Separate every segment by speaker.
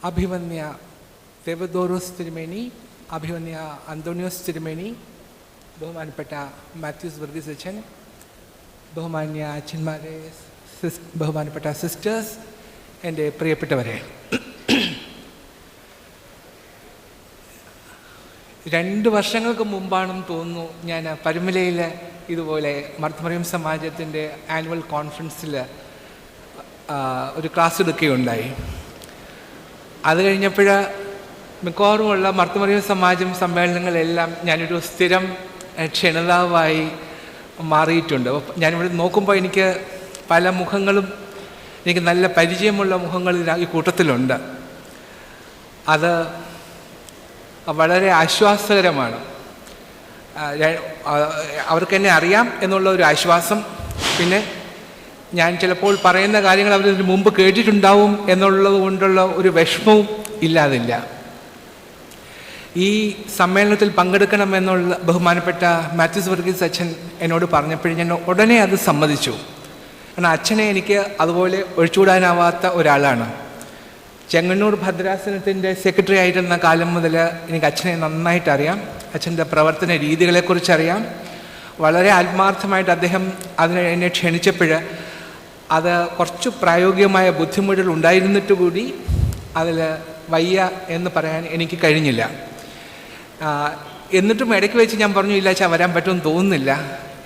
Speaker 1: അഭിമന്യ തെവദോറോസ് തിരുമേനി, അഭിമന്യ അന്തോണിയോസ് തിരുമേനി, ബഹുമാനപ്പെട്ട മാത്യൂസ് വർഗീസ് അച്ഛൻ, ബഹുമാന്യ അച്ഛന്മാരെ, ബഹുമാനപ്പെട്ട സിസ്റ്റേഴ്സ്, എൻ്റെ പ്രിയപ്പെട്ടവരെ, 2 വർഷങ്ങൾക്ക് മുമ്പാണെന്ന് തോന്നുന്നു ഞാൻ പരുമലയിൽ ഇതുപോലെ മർത്തമറിയം സമാജത്തിൻ്റെ ആനുവൽ കോൺഫറൻസിൽ ഒരു ക്ലാസ് എടുക്കുകയുണ്ടായി. അത് കഴിഞ്ഞപ്പോൾ മിക്കവാറുമുള്ള മർത്തമറിയം സമാജം സമ്മേളനങ്ങളെല്ലാം ഞാനൊരു സ്ഥിരം ക്ഷണിതാവായി മാറിയിട്ടുണ്ട്. ഞാനിവിടെ നോക്കുമ്പോൾ എനിക്ക് പല മുഖങ്ങളും, എനിക്ക് നല്ല പരിചയമുള്ള മുഖങ്ങൾ ഈ കൂട്ടത്തിലുണ്ട്. അത് വളരെ ആശ്വാസകരമാണ്. അവർക്ക് എന്നെ അറിയാം എന്നുള്ള ഒരു ആശ്വാസം, പിന്നെ ഞാൻ ചിലപ്പോൾ പറയുന്ന കാര്യങ്ങൾ അവരിതിന് മുമ്പ് കേട്ടിട്ടുണ്ടാവും എന്നുള്ളത് കൊണ്ടുള്ള ഒരു വിഷമവും ഇല്ലാതില്ല. ഈ സമ്മേളനത്തിൽ പങ്കെടുക്കണമെന്നുള്ള ബഹുമാനപ്പെട്ട മാത്യൂസ് വർഗീസ് അച്ഛൻ എന്നോട് പറഞ്ഞപ്പോൾ ഞാൻ ഉടനെ അത് സമ്മതിച്ചു. കാരണം അച്ഛനെ എനിക്ക് അതുപോലെ ഒഴിച്ചുകൂടാനാവാത്ത ഒരാളാണ്. ചെങ്ങന്നൂർ ഭദ്രാസനത്തിൻ്റെ സെക്രട്ടറി ആയിരുന്ന കാലം മുതൽ എനിക്ക് അച്ഛനെ നന്നായിട്ടറിയാം. അച്ഛൻ്റെ പ്രവർത്തന രീതികളെക്കുറിച്ചറിയാം. വളരെ ആത്മാർത്ഥമായിട്ട് അദ്ദേഹം എന്നെ ക്ഷണിച്ചപ്പോൾ അത് കുറച്ച് പ്രായോഗികമായ ബുദ്ധിമുട്ടുകൾ ഉണ്ടായിരുന്നിട്ട് കൂടി അതിൽ വയ്യ എന്ന് പറയാൻ എനിക്ക് കഴിഞ്ഞില്ല. എന്നിട്ടും ഇടയ്ക്ക് വെച്ച് ഞാൻ പറഞ്ഞു, ഇല്ല അച്ഛാ വരാൻ പറ്റുമെന്ന് തോന്നുന്നില്ല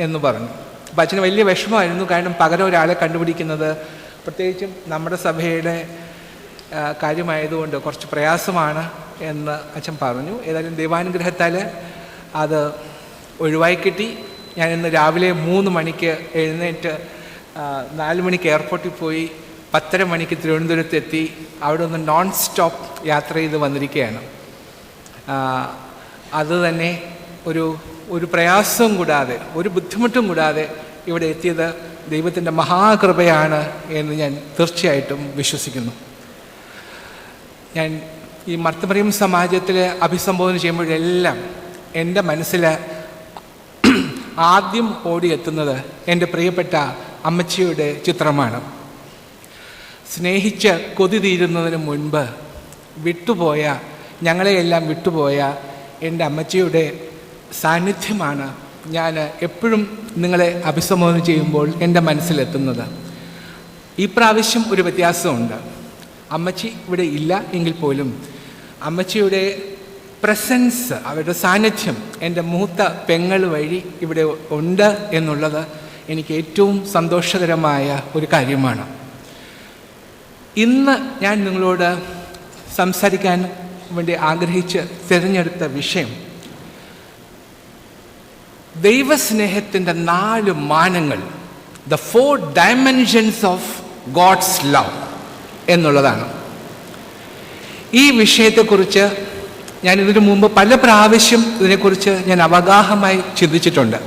Speaker 1: എന്ന് പറഞ്ഞു. അപ്പം അച്ഛന് വലിയ വിഷമമായിരുന്നു. കാരണം പകരം ഒരാളെ കണ്ടുപിടിക്കുന്നത്, പ്രത്യേകിച്ചും നമ്മുടെ സഭയുടെ കാര്യമായതുകൊണ്ട് കുറച്ച് പ്രയാസമാണ് എന്ന് അച്ഛൻ പറഞ്ഞു. ഏതായാലും ദൈവാനുഗ്രഹത്താൽ അത് ഒഴിവായി കിട്ടി. ഞാൻ ഇന്ന് രാവിലെ 3 മണിക്ക് എഴുന്നേറ്റ് 4 മണിക്ക് എയർപോർട്ടിൽ പോയി 10:30 മണിക്ക് തിരുവനന്തപുരത്തെത്തി. അവിടെ നിന്ന് നോൺ സ്റ്റോപ്പ് യാത്ര ചെയ്ത് വന്നിരിക്കുകയാണ്. അത് തന്നെ ഒരു പ്രയാസവും കൂടാതെ, ഒരു ബുദ്ധിമുട്ടും കൂടാതെ ഇവിടെ എത്തിയത് ദൈവത്തിൻ്റെ മഹാകൃപയാണ് എന്ന് ഞാൻ തീർച്ചയായിട്ടും വിശ്വസിക്കുന്നു. ഞാൻ ഈ മർത്തമറിയം സമാജത്തിൽ അഭിസംബോധന ചെയ്യുമ്പോഴെല്ലാം എൻ്റെ മനസ്സിൽ ആദ്യം ഓടിയെത്തുന്നത് എൻ്റെ പ്രിയപ്പെട്ട അമ്മച്ചിയുടെ ചിത്രമാണ്. സ്നേഹിച്ച് കൊതി തീരുന്നതിന് മുൻപ് ഞങ്ങളെയെല്ലാം വിട്ടുപോയ എൻ്റെ അമ്മച്ചിയുടെ സാന്നിധ്യമാണ് ഞാൻ എപ്പോഴും നിങ്ങളെ അഭിസംബോധന ചെയ്യുമ്പോൾ എൻ്റെ മനസ്സിലെത്തുന്നത്. ഈ പ്രാവശ്യം ഒരു വ്യത്യാസമുണ്ട്. അമ്മച്ചി ഇവിടെ ഇല്ല എങ്കിൽ പോലും അമ്മച്ചിയുടെ പ്രസൻസ്, അവരുടെ സാന്നിധ്യം എൻ്റെ മൂത്ത പെങ്ങൾ വഴി ഇവിടെ ഉണ്ട് എന്നുള്ളത് എനിക്ക് ഏറ്റവും സന്തോഷകരമായ ഒരു കാര്യമാണ്. ഇന്ന് ഞാൻ നിങ്ങളോട് സംസാരിക്കാൻ വേണ്ടി ആഗ്രഹിച്ച് തിരഞ്ഞെടുത്ത വിഷയം ദൈവസ്നേഹത്തിൻ്റെ 4 മാനങ്ങൾ, the 4 dimensions of God's love എന്നുള്ളതാണ്. ഈ വിഷയത്തെക്കുറിച്ച് ഞാൻ ഇതിനു മുമ്പ് പല പ്രാവശ്യം ഇതിനെക്കുറിച്ച് ഞാൻ അവഗാഹമായി ചിന്തിച്ചിട്ടുണ്ട്.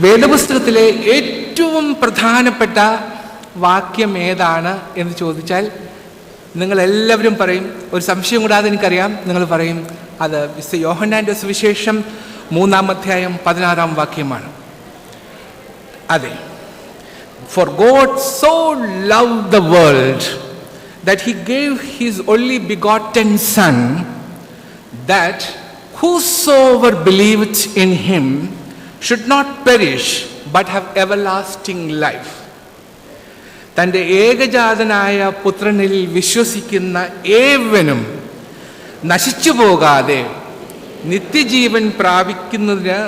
Speaker 1: വേദപുസ്തകത്തിലെ ഏറ്റവും പ്രധാനപ്പെട്ട വാക്യം ഏതാണ് എന്ന് ചോദിച്ചാൽ നിങ്ങളെല്ലാവരും പറയും, ഒരു സംശയം കൂടാതെ എനിക്കറിയാം, നിങ്ങൾ പറയും അത് യോഹന്നാൻ്റെ സുവിശേഷം 3-ാം അധ്യായം 16-ാം വാക്യമാണ്. അതെ, For God so loved the world that he gave his only begotten Son, that whosoever believeth in him should not perish but have everlasting life. തൻ്റെ ഏകജാതനായ പുത്രനിൽ വിശ്വസിക്കുന്ന ഏവനും നശിച്ചു പോകാതെ നിത്യജീവൻ പ്രാപിക്കുന്നതിന്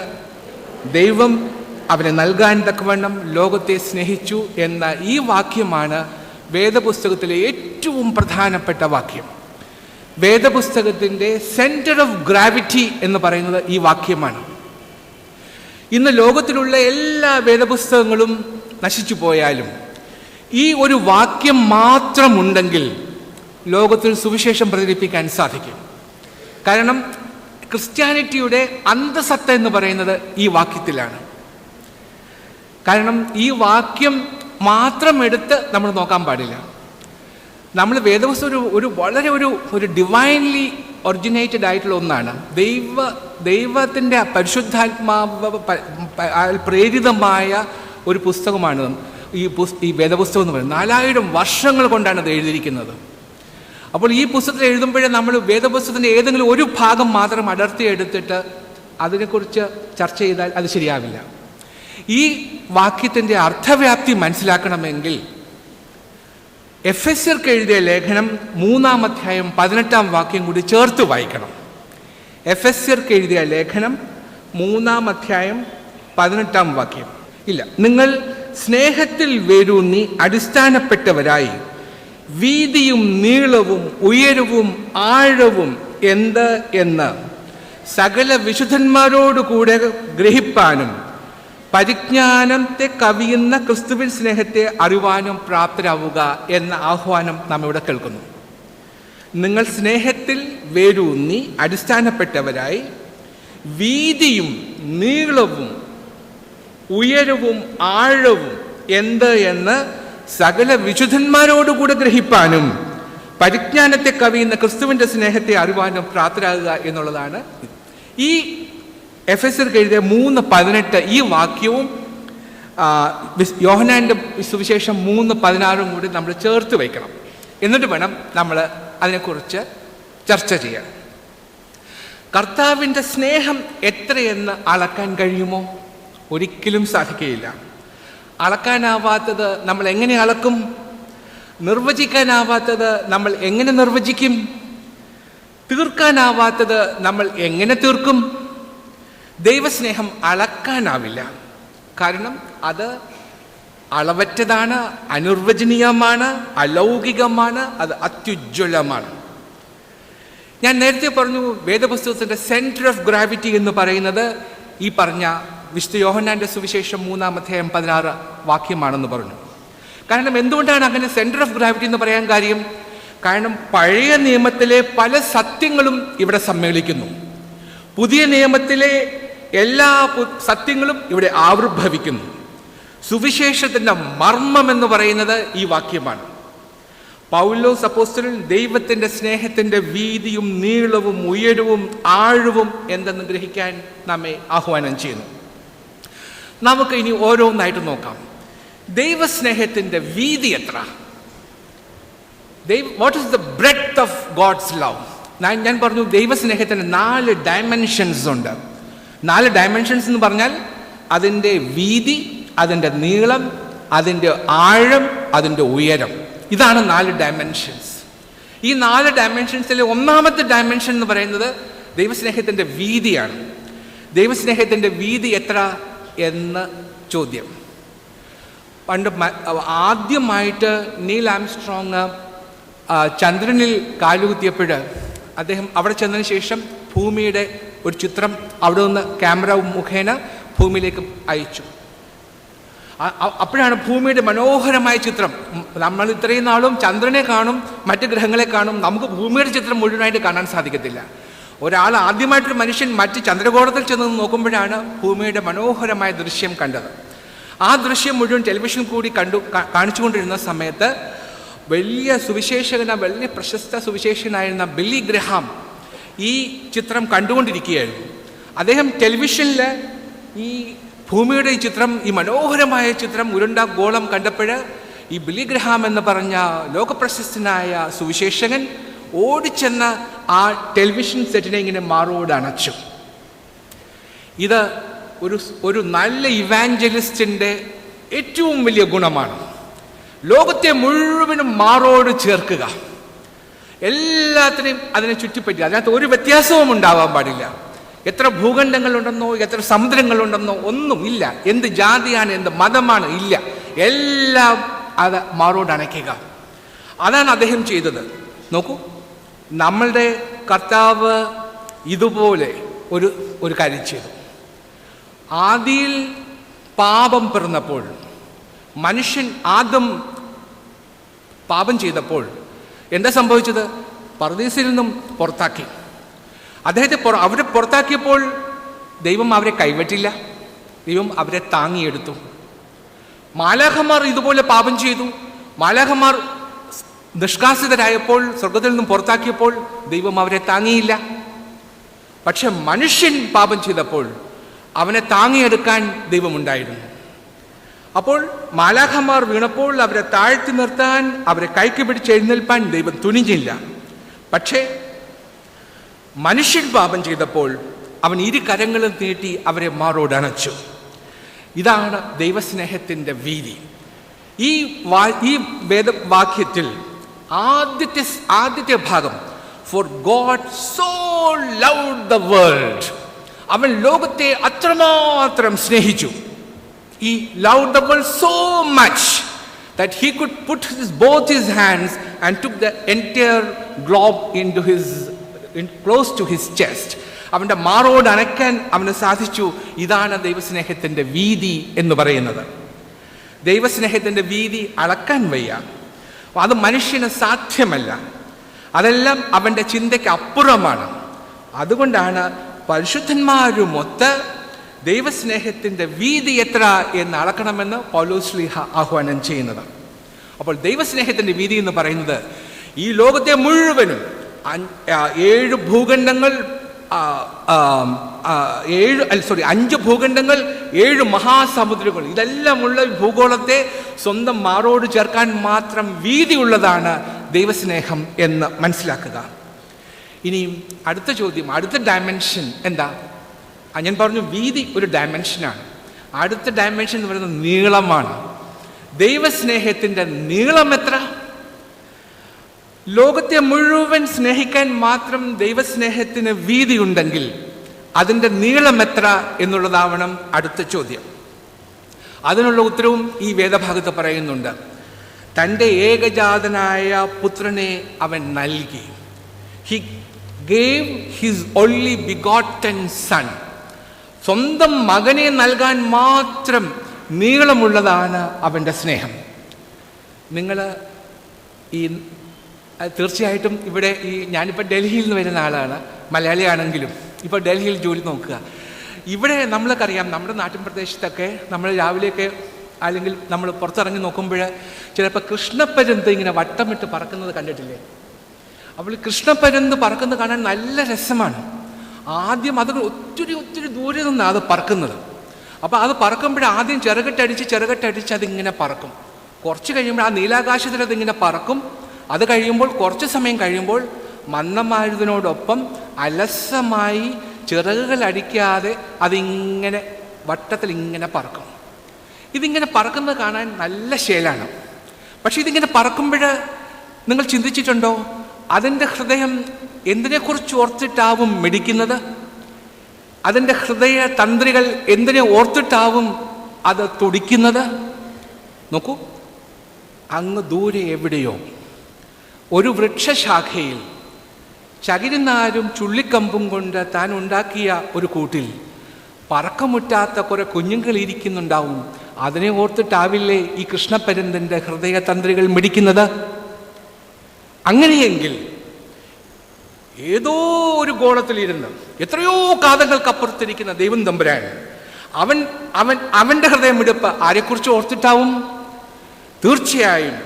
Speaker 1: ദൈവം അവനെ നൽകാൻ തക്കവണ്ണം ലോകത്തെ സ്നേഹിച്ചു എന്ന ഈ വാക്യമാണ് വേദപുസ്തകത്തിലെ ഏറ്റവും പ്രധാനപ്പെട്ട വാക്യം. വേദപുസ്തകത്തിൻ്റെ സെൻറ്റർ ഓഫ് ഗ്രാവിറ്റി എന്ന് പറയുന്നത് ഈ വാക്യമാണ്. ഇന്ന് ലോകത്തിലുള്ള എല്ലാ വേദപുസ്തകങ്ങളും നശിച്ചു പോയാലും ഈ ഒരു വാക്യം മാത്രമുണ്ടെങ്കിൽ ലോകത്തിൽ സുവിശേഷം പ്രചരിപ്പിക്കാൻ സാധിക്കും. കാരണം ക്രിസ്ത്യാനിറ്റിയുടെ അന്തസത്ത എന്ന് പറയുന്നത് ഈ വാക്യത്തിലാണ്. കാരണം ഈ വാക്യം മാത്രം എടുത്ത് നമ്മൾ നോക്കാൻ പാടില്ല. നമ്മൾ വേദപുസ്തകം വളരെ ഒരു ഡിവൈൻലി ഒറിജിനേറ്റഡ് ആയിട്ടുള്ള ഒന്നാണ്. ദൈവത്തിൻ്റെ പരിശുദ്ധാത്മാവ് പ്രേരിതമായ ഒരു പുസ്തകമാണ് ഈ വേദപുസ്തകം എന്ന് പറയുന്നത്. 4000 വർഷങ്ങൾ കൊണ്ടാണ് അത് എഴുതിയിരിക്കുന്നത്. അപ്പോൾ ഈ പുസ്തകത്തിൽ എഴുതുമ്പോഴേ നമ്മൾ വേദപുസ്തകത്തിൻ്റെ ഏതെങ്കിലും ഒരു ഭാഗം മാത്രം അടർത്തിയെടുത്തിട്ട് അതിനെക്കുറിച്ച് ചർച്ച ചെയ്താൽ അത് ശരിയാവില്ല. ഈ വാക്യത്തിൻ്റെ അർത്ഥവ്യാപ്തി മനസ്സിലാക്കണമെങ്കിൽ എഫെസ്യർക്ക് എഴുതിയ ലേഖനം 3-ാം അധ്യായം 18-ാം വാക്യം കൂടി ചേർത്ത് വായിക്കണം. എഫെസ്യർക്ക് എഴുതിയ ലേഖനം 3-ാം അധ്യായം 18-ാം വാക്യം. ഇല്ല, നിങ്ങൾ സ്നേഹത്തിൽ വേരൂന്നി അടിസ്ഥാനപ്പെട്ടവരായി വീതിയും നീളവും ഉയരവും ആഴവും എന്ത് എന്ന് സകല വിശുദ്ധന്മാരോടുകൂടെ ഗ്രഹിപ്പാനും പരിജ്ഞാനത്തെ കവിയുന്ന ക്രിസ്തുവിൻ സ്നേഹത്തെ അറിവാനും പ്രാപ്തരാവുക എന്ന ആഹ്വാനം നാം ഇവിടെ കേൾക്കുന്നു. നിങ്ങൾ സ്നേഹത്തിൽ വേരൂന്നി അടിസ്ഥാനപ്പെട്ടവരായി വീതിയും നീളവും ഉയരവും ആഴവും എന്ത് എന്ന് സകല വിശുദ്ധന്മാരോടുകൂടെ ഗ്രഹിപ്പാനും പരിജ്ഞാനത്തെ കവിയുന്ന ക്രിസ്തുവിൻ്റെ സ്നേഹത്തെ അറിവാനും പ്രാപ്തരാകുക എന്നുള്ളതാണ് ഈ എഫെസ്യർക്ക് എഴുതിയ 3:18 ഈ വാക്യവും യോഹന്നാൻ്റെ സുവിശേഷം 3:16 കൂടി നമ്മൾ ചേർത്ത് വയ്ക്കണം. എന്നിട്ട് വേണം നമ്മൾ അതിനെക്കുറിച്ച് ചർച്ച ചെയ്യാൻ. കർത്താവിൻ്റെ സ്നേഹം എത്രയെന്ന് അളക്കാൻ കഴിയുമോ? ഒരിക്കലും സാധിക്കുകയില്ല. അളക്കാനാവാത്തത് നമ്മൾ എങ്ങനെ അളക്കും? നിർവചിക്കാനാവാത്തത് നമ്മൾ എങ്ങനെ നിർവചിക്കും? തീർക്കാനാവാത്തത് നമ്മൾ എങ്ങനെ തീർക്കും? ദൈവസ്നേഹം അളക്കാനാവില്ല. കാരണം അത് അളവറ്റതാണ്, അനിർവചനീയമാണ്, അലൗകികമാണ്, അത് അത്യുജ്വലമാണ്. ഞാൻ നേരത്തെ പറഞ്ഞു, വേദപുസ്തകത്തിൻ്റെ സെൻറ്റർ ഓഫ് ഗ്രാവിറ്റി എന്ന് പറയുന്നത് ഈ പറഞ്ഞ വിശുദ്ധ യോഹന്നാൻ്റെ സുവിശേഷം 3-ാം അധ്യായം 16 വാക്യമാണെന്ന് പറഞ്ഞു. കാരണം എന്തുകൊണ്ടാണ് അങ്ങനെ സെൻറ്റർ ഓഫ് ഗ്രാവിറ്റി എന്ന് പറയാൻ കാര്യം? കാരണം പഴയ നിയമത്തിലെ പല സത്യങ്ങളും ഇവിടെ സമ്മേളിക്കുന്നു. പുതിയ നിയമത്തിലെ എല്ലാ സത്യങ്ങളും ഇവിടെ ആവിർഭവിക്കുന്നു. സുവിശേഷത്തിൻ്റെ മർമ്മം എന്ന് പറയുന്നത് ഈ വാക്യമാണ്. പൗലോസ് അപ്പോസ്തലൻ ദൈവത്തിൻ്റെ സ്നേഹത്തിൻ്റെ വീതിയും നീളവും ഉയരവും ആഴവും എന്തെന്ന് ഗ്രഹിക്കാൻ നമ്മെ ആഹ്വാനം ചെയ്യുന്നു. നമുക്ക് ഇനി ഓരോന്നായിട്ട് നോക്കാം. ദൈവസ്നേഹത്തിൻ്റെ വീതി എത്ര? What is the breadth of God's love? ഞാൻ പറഞ്ഞു ദൈവസ്നേഹത്തിന് 4 ഡയമെൻഷൻസ് ഉണ്ട്. 4 ഡയമെൻഷൻസ് എന്ന് പറഞ്ഞാൽ അതിൻ്റെ വീതി, അതിൻ്റെ നീളം, അതിൻ്റെ ആഴം, അതിൻ്റെ ഉയരം. ഇതാണ് 4 ഡയമെൻഷൻസ്. ഈ 4 ഡയമെൻഷൻസിലെ 1-ാമത്തെ ഡയമെൻഷൻ എന്ന് പറയുന്നത് ദൈവസ്നേഹത്തിൻ്റെ വീതിയാണ്. ദൈവസ്നേഹത്തിൻ്റെ വീതി എത്ര എന്ന് ചോദ്യം. പണ്ട് ആദ്യമായിട്ട് നീൽ ആംസ്ട്രോങ് ചന്ദ്രനിൽ കാലുകുത്തിയപ്പോൾ അദ്ദേഹം അവിടെ ചെന്നതിന് ശേഷം ഭൂമിയുടെ ഒരു ചിത്രം അവിടെ നിന്ന് ക്യാമറ മുഖേന ഭൂമിയിലേക്ക് അയച്ചു. അപ്പോഴാണ് ഭൂമിയുടെ മനോഹരമായ ചിത്രം. നമ്മൾ ഇത്രയും നാളും ചന്ദ്രനെ കാണും, മറ്റ് ഗ്രഹങ്ങളെ കാണും, നമുക്ക് ഭൂമിയുടെ ചിത്രം മുഴുവനായിട്ട് കാണാൻ സാധിക്കത്തില്ല. ഒരാൾ ആദ്യമായിട്ടൊരു മനുഷ്യൻ മറ്റ് ചന്ദ്രഗോളത്തിൽ ചെന്ന് നോക്കുമ്പോഴാണ് ഭൂമിയുടെ മനോഹരമായ ദൃശ്യം കണ്ടത്. ആ ദൃശ്യം മുഴുവൻ ടെലിവിഷൻ കൂടി കാണിച്ചുകൊണ്ടിരുന്ന സമയത്ത് വലിയ വലിയ പ്രശസ്ത സുവിശേഷകനായിരുന്ന ബില്ലി ഗ്രഹാം ഈ ചിത്രം കണ്ടുകൊണ്ടിരിക്കുകയായിരുന്നു. അദ്ദേഹം ടെലിവിഷനിൽ ഈ ഭൂമിയുടെ ഈ ചിത്രം, ഈ മനോഹരമായ ചിത്രം, ഉരുണ്ട ഗോളം കണ്ടപ്പോൾ ഈ ബില്ലി ഗ്രഹാം എന്ന് പറഞ്ഞ ലോകപ്രശസ്തനായ സുവിശേഷകൻ ഓടിച്ചെന്ന് ആ ടെലിവിഷൻ സെറ്റിനെ ഇങ്ങനെ മാറോട് അണച്ചു. ഇത് ഒരു നല്ല ഇവാഞ്ചലിസ്റ്റിൻ്റെ ഏറ്റവും വലിയ ഗുണമാണ്. ലോകത്തെ മുഴുവനും മാറോട് ചേർക്കുക, എല്ലാത്തിനെയും അതിനെ ചുറ്റിപ്പറ്റി. അതിനകത്ത് ഒരു വ്യത്യാസവും ഉണ്ടാവാൻ പാടില്ല. എത്ര ഭൂഖണ്ഡങ്ങളുണ്ടെന്നോ എത്ര സമുദ്രങ്ങളുണ്ടെന്നോ ഒന്നും ഇല്ല. എന്ത് ജാതിയാണ്, എന്ത് മതമാണ്, ഇല്ല. എല്ലാം അത് മാറോട് അണയ്ക്കുക. അതാണ് അദ്ദേഹം ചെയ്തത്. നോക്കൂ, നമ്മളുടെ കർത്താവ് ഇതുപോലെ ഒരു കാര്യം ചെയ്തു. ആദിയിൽ പാപം പിറന്നപ്പോൾ, മനുഷ്യൻ ആദം പാപം ചെയ്തപ്പോൾ എന്താ സംഭവിച്ചത്? പർദീസിൽ നിന്നും പുറത്താക്കി. അവരെ പുറത്താക്കിയപ്പോൾ ദൈവം അവരെ കൈവറ്റില്ല, ദൈവം അവരെ താങ്ങിയെടുത്തു. മാലാഖമാർ ഇതുപോലെ പാപം ചെയ്തു. മാലാഖമാർ നിഷ്കാസിതരായപ്പോൾ, സ്വർഗത്തിൽ നിന്നും പുറത്താക്കിയപ്പോൾ ദൈവം അവരെ താങ്ങിയില്ല. പക്ഷെ മനുഷ്യൻ പാപം ചെയ്തപ്പോൾ അവനെ താങ്ങിയെടുക്കാൻ ദൈവമുണ്ടായിരുന്നു. അപ്പോൾ മാലാഖമാർ വീണപ്പോൾ അവരെ താഴ്ത്തി നിർത്താൻ, അവരെ കൈക്ക് പിടിച്ച് എഴുന്നേൽപ്പാൻ ദൈവം തുനിഞ്ഞില്ല. പക്ഷേ മനുഷ്യൻ പാപം ചെയ്തപ്പോൾ അവൻ ഇരു കരങ്ങളും നീട്ടി അവരെ മാറോടണച്ചു. ഇതാണ് ദൈവസ്നേഹത്തിൻ്റെ വീതി. ഈ വേദവാക്യത്തിൽ ആദ്യത്തെ ഭാഗം, for God so loved the world, അവൻ ലോകത്തെ അത്രമാത്രം സ്നേഹിച്ചു. He loved the world so much that he could put both his hands and took the entire globe close to his chest. അവൻ്റെ മാറോട് അനക്കാൻ അവന് സാധിച്ചു. ഇതാണ് ദൈവസ്നേഹത്തിൻ്റെ വീതി എന്ന് പറയുന്നത്. ദൈവസ്നേഹത്തിൻ്റെ വീതി അളക്കാൻ വയ്യ, അത് മനുഷ്യന് സാധ്യമല്ല. അതെല്ലാം അവൻ്റെ ചിന്തയ്ക്ക് അപ്പുറമാണ്. അതുകൊണ്ടാണ് പരിശുദ്ധന്മാരുമൊത്ത് ദൈവസ്നേഹത്തിൻ്റെ വീതി എത്ര എന്ന് അളക്കണമെന്ന് പൗലോസ് ശ്ലീഹ ആഹ്വാനം ചെയ്യുന്നത്. അപ്പോൾ ദൈവസ്നേഹത്തിൻ്റെ വീതി എന്ന് പറയുന്നത് ഈ ലോകത്തെ മുഴുവനും 5 ഭൂഖണ്ഡങ്ങൾ, 7 മഹാസമുദ്രങ്ങൾ, ഇതെല്ലാമുള്ള ഭൂഗോളത്തെ സ്വന്തം മാറോട് ചേർക്കാൻ മാത്രം വീതിയുള്ളതാണ് ദൈവസ്നേഹം എന്ന് മനസ്സിലാക്കുക. ഇനിയും അടുത്ത ചോദ്യം, അടുത്ത ഡയമെൻഷൻ എന്താ? ഞാൻ പറഞ്ഞു വീതി ഒരു ഡയമെൻഷനാണ്. അടുത്ത ഡയമെൻഷൻ എന്ന് പറയുന്നത് നീളമാണ്. ദൈവസ്നേഹത്തിൻ്റെ നീളം എത്ര? ലോകത്തെ മുഴുവൻ സ്നേഹിക്കാൻ മാത്രം ദൈവസ്നേഹത്തിന് വീതി ഉണ്ടെങ്കിൽ അതിൻ്റെ നീളം എത്ര എന്നുള്ളതാവണം അടുത്ത ചോദ്യം. അതിനുള്ള ഉത്തരവും ഈ വേദഭാഗത്ത് പറയുന്നുണ്ട്. തൻ്റെ ഏകജാതനായ പുത്രനെ അവൻ നൽകി. He gave his only begotten sun. സ്വന്തം മകനെ നൽകാൻ മാത്രം നീളമുള്ളതാണ് അവൻ്റെ സ്നേഹം. നിങ്ങൾ തീർച്ചയായിട്ടും ഇവിടെ ഞാനിപ്പോൾ ഡൽഹിയിൽ നിന്ന് വരുന്ന ആളാണ്, മലയാളിയാണെങ്കിലും ഇപ്പോൾ ഡൽഹിയിൽ ജോലി നോക്കുക. ഇവിടെ നമ്മൾക്കറിയാം, നമ്മുടെ നാട്ടിൻ പ്രദേശത്തൊക്കെ നമ്മൾ രാവിലെയൊക്കെ അല്ലെങ്കിൽ നമ്മൾ പുറത്തിറങ്ങി നോക്കുമ്പോൾ ചിലപ്പോൾ കൃഷ്ണപ്പരുന്ത് ഇങ്ങനെ വട്ടമിട്ട് പറക്കുന്നത് കണ്ടിട്ടില്ലേ? അപ്പോൾ കൃഷ്ണപ്പരുന്ത് പറക്കുന്നത് കാണാൻ നല്ല രസമാണ്. ആദ്യം അത് ഒത്തിരി ദൂരെ നിന്നാണ് അത് പറക്കുന്നത്. അപ്പോൾ അത് പറക്കുമ്പോൾ ആദ്യം ചിറകട്ടടിച്ച് അതിങ്ങനെ പറക്കും. കുറച്ച് കഴിയുമ്പോൾ ആ നീലാകാശത്തിൽ അതിങ്ങനെ പറക്കും. അത് കഴിയുമ്പോൾ കുറച്ച് സമയം കഴിയുമ്പോൾ മന്ദമാരുതിനോടൊപ്പം അലസമായി ചിറകുകൾ അടിക്കാതെ അതിങ്ങനെ വട്ടത്തിൽ ഇങ്ങനെ പറക്കും. ഇതിങ്ങനെ പറക്കുന്നത് കാണാൻ നല്ല ശേലാണ്. പക്ഷെ ഇതിങ്ങനെ പറക്കുമ്പോൾ നിങ്ങൾ ചിന്തിച്ചിട്ടുണ്ടോ, അതിൻ്റെ ഹൃദയം എന്തിനെക്കുറിച്ച് ഓർത്തിട്ടാവും മിടിക്കുന്നത്? അതിൻ്റെ ഹൃദയ തന്ത്രികൾ എന്തിനെ ഓർത്തിട്ടാവും അത് തുടിക്കുന്നത്? നോക്കൂ, അങ്ങ് ദൂരെ എവിടെയോ ഒരു വൃക്ഷശാഖയിൽ ചകിരിനാരും ചുള്ളിക്കമ്പും കൊണ്ട് താൻ ഉണ്ടാക്കിയ ഒരു കൂട്ടിൽ പറക്കമുറ്റാത്ത കുറെ കുഞ്ഞുങ്ങൾ ഇരിക്കുന്നുണ്ടാവും. അതിനെ ഓർത്തിട്ടാവില്ലേ ഈ കൃഷ്ണപ്പരുന്തിൻ്റെ ഹൃദയതന്ത്രികൾ മിടിക്കുന്നത്? അങ്ങനെയെങ്കിൽ ഏതോ ഒരു ഗോളത്തിലിരുന്ന് എത്രയോ കാതങ്ങൾക്കപ്പുറത്തിരിക്കുന്ന ദൈവം തമ്പുരാൻ അവൻ്റെ ഹൃദയമിടിപ്പ് ആരെക്കുറിച്ച് ഓർത്തിട്ടാവും? തീർച്ചയായും